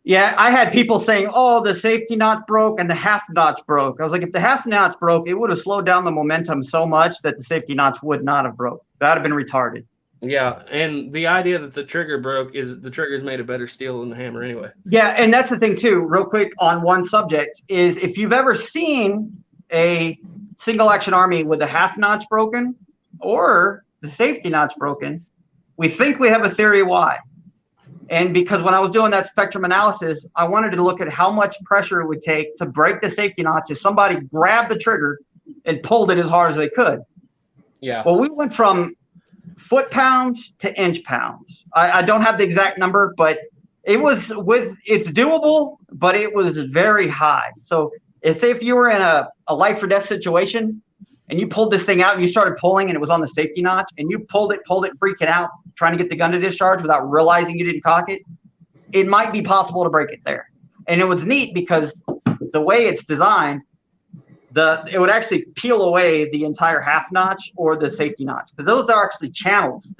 Yeah, I had people saying, "Oh, the safety notch broke and the half notch broke." I was like, if the half notch broke, it would have slowed down the momentum so much that the safety notch would not have broke. That would have been retarded. Yeah, and the idea that the trigger broke is the trigger's made of better steel than the hammer anyway. Yeah, and that's the thing too, real quick on one subject, is if you've ever seen a single action army with a half notch broken or the safety notch broken, we think we have a theory why. And because when I was doing that spectrum analysis, I wanted to look at how much pressure it would take to break the safety notch if somebody grabbed the trigger and pulled it as hard as they could. Yeah. Well, we went from foot pounds to inch pounds. I don't have the exact number, but it's doable, but it was very high. So say if you were in a life or death situation and you pulled this thing out and you started pulling and it was on the safety notch and you pulled it, freaking out, trying to get the gun to discharge without realizing you didn't cock it, it might be possible to break it there. And it was neat because the way it's designed, it would actually peel away the entire half notch or the safety notch, because those are actually channels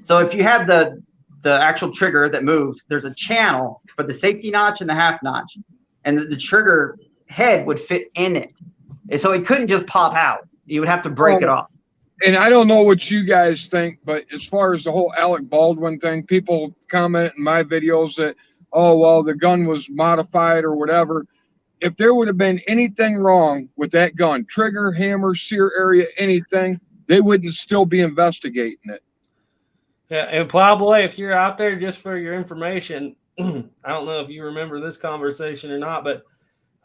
so if you had the actual trigger that moves, there's a channel for the safety notch and the half notch, and the trigger head would fit in it. And so it couldn't just pop out. You would have to break it off. And I don't know what you guys think, but as far as the whole Alec Baldwin thing, people comment in my videos that, oh, well, the gun was modified or whatever. If there would have been anything wrong with that gun, trigger, hammer, sear area, anything, they wouldn't still be investigating it. Yeah, and Plowboy, if you're out there, just for your information, I don't know if you remember this conversation or not, but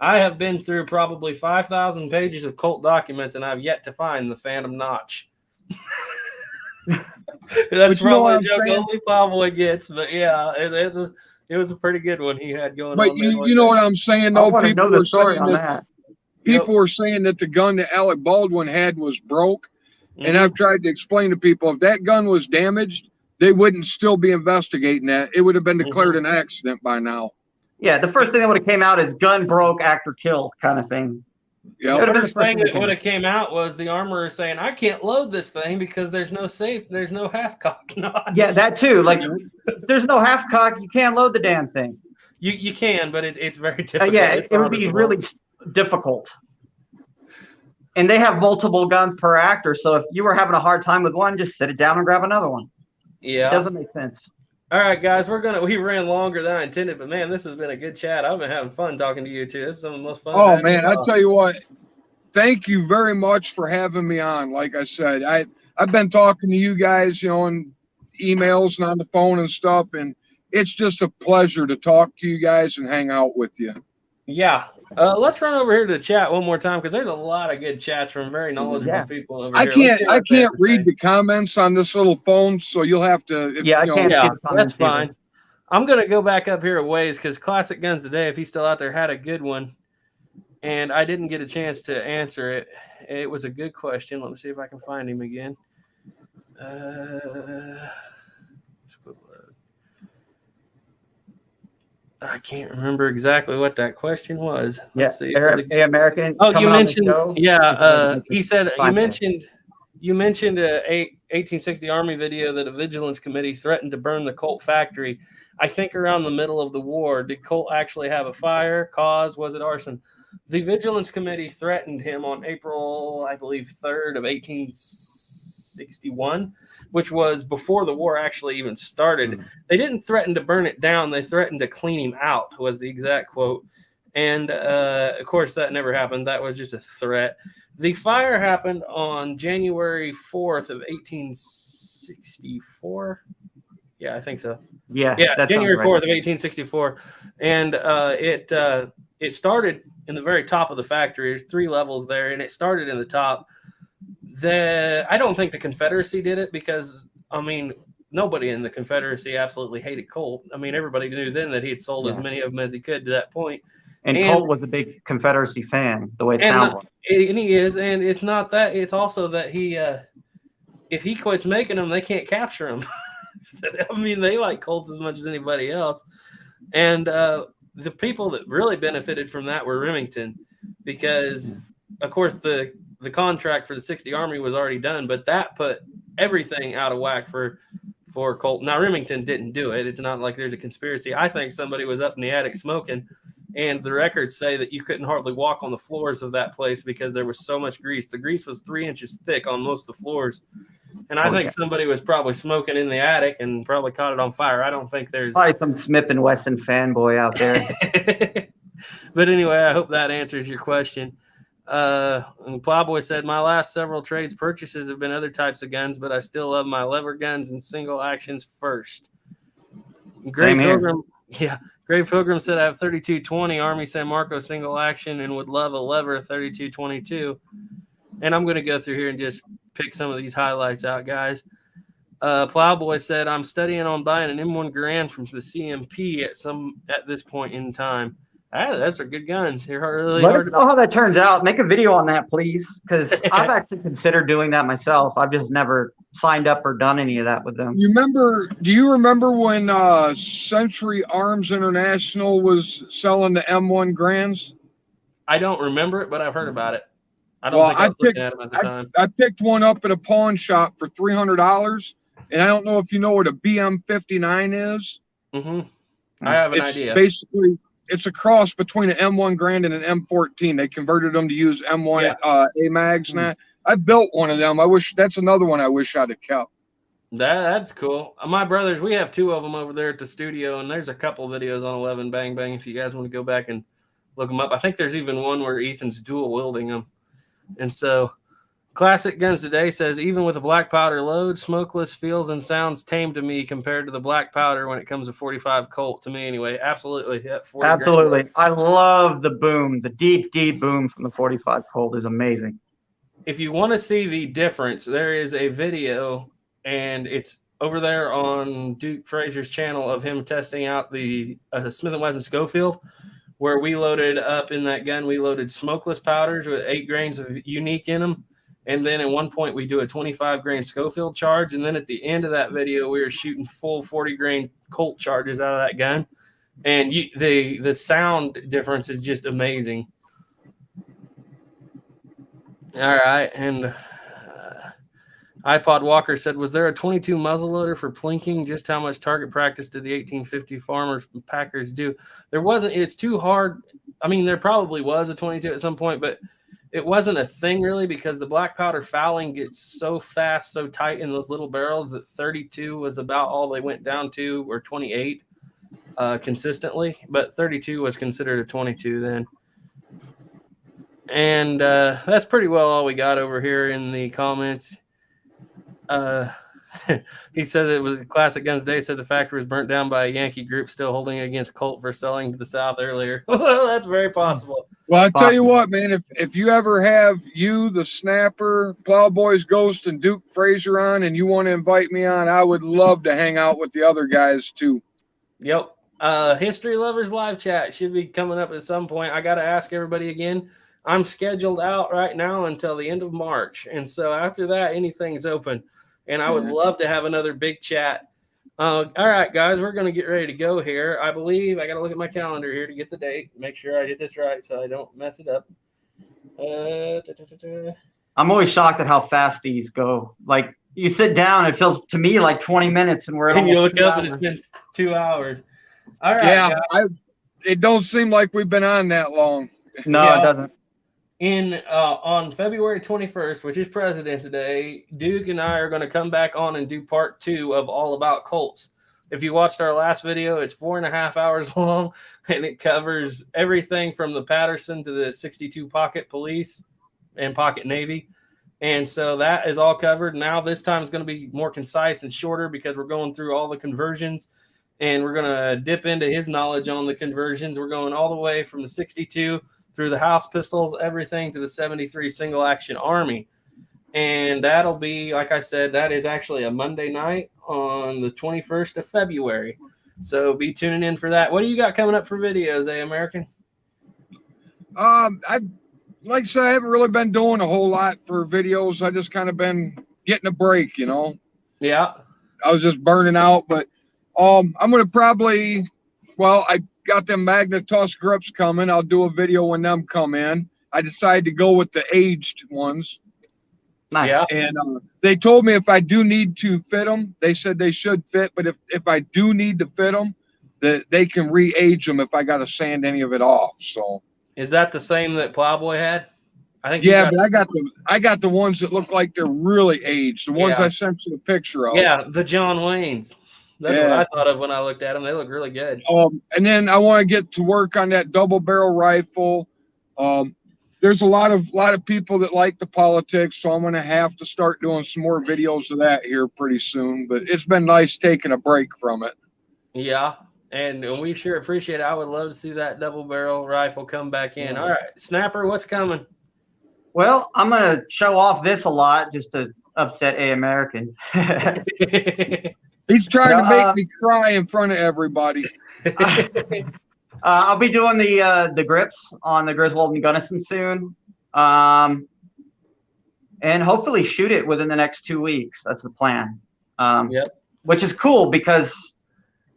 I have been through probably 5,000 pages of Colt documents, and I've yet to find the Phantom Notch. That's probably a joke only Plowboy gets, but yeah, it was a pretty good one he had going on. But you know what I'm saying, though? People were saying that. People were saying that the gun that Alec Baldwin had was broke. And I've tried to explain to people, if that gun was damaged, they wouldn't still be investigating that. It would have been declared an accident by now. Yeah, the first thing that would have came out is gun broke, actor killed kind of thing. Yeah, the first thing that would have came out was the armorer saying, "I can't load this thing because there's no half cock notch." Yeah, that too. Like, there's no half cock, you can't load the damn thing. You can, but it's very difficult. Yeah, it would be really difficult. And they have multiple guns per actor, so if you were having a hard time with one, just sit it down and grab another one. Yeah, it doesn't make sense. All right, guys, we ran longer than I intended, but man, this has been a good chat. I've been having fun talking to you too. This is some of the most fun. Oh man, I tell you what, thank you very much for having me on. Like I said, I've been talking to you guys, in emails and on the phone and stuff, and it's just a pleasure to talk to you guys and hang out with you. Yeah. Let's run over here to the chat one more time, because there's a lot of good chats from very knowledgeable people over here. I can't read the comments on this little phone, so you'll have to. I can't. Yeah, that's fine. I'm going to go back up here a ways, because Classic Guns Today, if he's still out there, had a good one, and I didn't get a chance to answer it. It was a good question. Let me see if I can find him again. I can't remember exactly what that question was. Let's see. American. Oh, you mentioned. Yeah, he said you mentioned a 1860 Army video that a vigilance committee threatened to burn the Colt factory. I think around the middle of the war. Did Colt actually have a fire? Cause? Was it arson? The vigilance committee threatened him on April, I believe, 3rd of 1861. Which was before the war actually even started. They didn't threaten to burn it down. They threatened to clean him out, was the exact quote. And, of course, that never happened. That was just a threat. The fire happened on January 4th of 1864. Yeah, I think so. Yeah, January 4th of 1864. And it started in the very top of the factory. There's 3 levels there, and it started in the top. I don't think the Confederacy did it, because, nobody in the Confederacy absolutely hated Colt. Everybody knew then that he had sold as many of them as he could to that point. And Colt was a big Confederacy fan, the way it sounds like. And he is, and it's not that. It's also that he, if he quits making them, they can't capture him. They like Colts as much as anybody else. And the people that really benefited from that were Remington, because, of course, the contract for the 60 Army was already done, but that put everything out of whack for for Colt. Now, Remington didn't do it. It's not like there's a conspiracy. I think somebody was up in the attic smoking, and the records say that you couldn't hardly walk on the floors of that place because there was so much grease. The grease was 3 inches thick on most of the floors. And I think somebody was probably smoking in the attic and probably caught it on fire. I don't think there's probably some Smith & Wesson fanboy out there. But anyway, I hope that answers your question. And Plowboy said, my last several trades purchases have been other types of guns, but I still love my lever guns and single actions first. Gray Pilgrim, Gray Pilgrim said, I have 3220 Army San Marcos single action and would love a lever 3222. And I'm going to go through here and just pick some of these highlights out, guys. Plowboy said, I'm studying on buying an M1 Garand from the CMP at this point in time. That's a good guns. You're really Let us know how that turns out. Make a video on that, please, because I've actually considered doing that myself. I've just never signed up or done any of that with them. Do you remember when Century Arms International was selling the M1 Grands? I don't remember it, but I've heard about it. I don't think I was looking at them at the time. I picked one up at a pawn shop for $300, and I don't know if you know what a BM59 is. Mm-hmm. I have an idea. Basically, it's a cross between an M1 Grand and an M14. They converted them to use M1 AMAGs and that. I built one of them. That's another one I wish I'd have kept. That's cool. My brothers, we have 2 of them over there at the studio, and there's a couple videos on 11 Bang Bang if you guys want to go back and look them up. I think there's even one where Ethan's dual wielding them. And so Classic Guns Today says, even with a black powder load, smokeless feels and sounds tame to me compared to the black powder when it comes to 45 Colt, to me anyway. Absolutely. Absolutely. I love the boom. The deep, deep boom from the 45 Colt is amazing. If you want to see the difference, there is a video, and it's over there on Duke Fraser's channel of him testing out the Smith & Wesson Schofield, where we loaded up in that gun. We loaded smokeless powders with 8 grains of unique in them. And then at one point we do a 25 grain Schofield charge. And then at the end of that video, we were shooting full 40 grain Colt charges out of that gun. And the sound difference is just amazing. All right. And iPod Walker said, was there a 22 muzzleloader for plinking? Just how much target practice did the 1850 farmers and packers do? There wasn't. It's too hard. I mean, there probably was a 22 at some point, but it wasn't a thing really because the black powder fouling gets so fast, so tight in those little barrels that 32 was about all they went down to, or 28 consistently. But 32 was considered a 22 then. And that's pretty well all we got over here in the comments. He said it was Classic Guns Day. Said the factory was burnt down by a Yankee group still holding against Colt for selling to the South earlier. Well, that's very possible. Well, I tell you what, man, if you ever have the Snapper, Plowboys Ghost, and Duke Fraser on, and you want to invite me on, I would love to hang out with the other guys too. Yep. History Lovers live chat should be coming up at some point. I got to ask everybody again. I'm scheduled out right now until the end of March, and so after that, anything's open. And I would love to have another big chat. All right, guys, we're going to get ready to go here. I believe I got to look at my calendar here to get the date. Make sure I get this right so I don't mess it up. I'm always shocked at how fast these go. Like, you sit down, it feels to me like 20 minutes, and we're at you look up and it's been 2 hours. All right. Yeah, it don't seem like we've been on that long. No, it doesn't. On February 21st, which is President's Day, Duke and I are going to come back on and do part 2 of All About Colts. If you watched our last video, it's 4.5 hours long, and it covers everything from the Patterson to the 62 Pocket Police and Pocket Navy. And so that is all covered. Now this time is going to be more concise and shorter because we're going through all the conversions, and we're going to dip into his knowledge on the conversions. We're going all the way from the 62 through the house pistols, everything to the 73 single action Army. And that'll be, like I said, that is actually a Monday night on the 21st of February. So be tuning in for that. What do you got coming up for videos, American? I like I said, I haven't really been doing a whole lot for videos. I just kind of been getting a break, you know. Yeah. I was just burning out, but I'm gonna probably, I got them Magna Tusk grips coming. I'll do a video when them come in. I decided to go with the aged ones. Nice. Yeah. And they told me if I do need to fit them, they said they should fit. But if I do need to fit them, that they can re-age them if I got to sand any of it off. So Is that the same that Plowboy had? I think. You yeah, but I got the ones that look like they're really aged. The ones Yeah. I sent you the picture of. Yeah, the John Waynes. That's what Yeah. I thought of when I looked at them. They look really good. And then I want to get to work on that double barrel rifle. There's a lot of people that like the politics, so I'm going to have to start doing some more videos of that here pretty soon. But it's been nice taking a break from it. Yeah, and we sure appreciate it. I would love to see that double barrel rifle come back in. All right, Snapper, what's coming? Well, I'm going to show off this a lot just to upset a American. He's trying to make me cry in front of everybody. I'll be doing the grips on the Griswold and Gunnison soon, and hopefully shoot it within the next 2 weeks. That's the plan. Yep. Which is cool because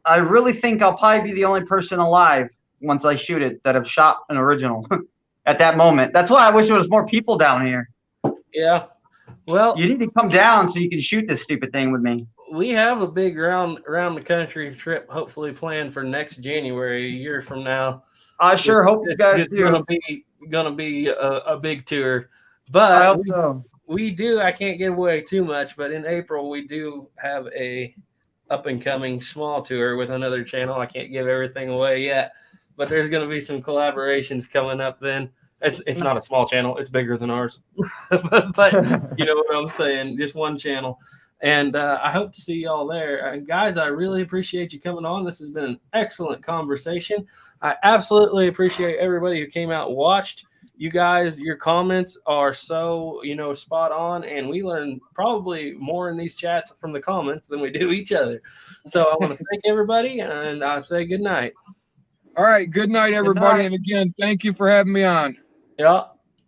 I really think I'll probably be the only person alive once I shoot it that have shot an original at that moment. That's why I wish there was more people down here. Yeah. Well, you need to come down so you can shoot this stupid thing with me. We have a big around the country trip hopefully planned for next January, a year from now. I sure hope you guys do. It's gonna be a big tour, but I hope so. We do. I can't give away too much, but in April we do have a up and coming small tour with another channel. I can't give everything away yet, but there's gonna be some collaborations coming up then. It's not a small channel. It's bigger than ours, but you know what I'm saying. Just one channel. And I hope to see y'all there. Guys, I really appreciate you coming on. This has been an excellent conversation. I absolutely appreciate everybody who came out and watched. You guys, your comments are so, spot on. And we learn probably more in these chats from the comments than we do each other. So I want to thank everybody, and I say good night. All right. Good night, everybody. Good night. And again, thank you for having me on. Yeah.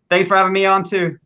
Thanks for having me on, too.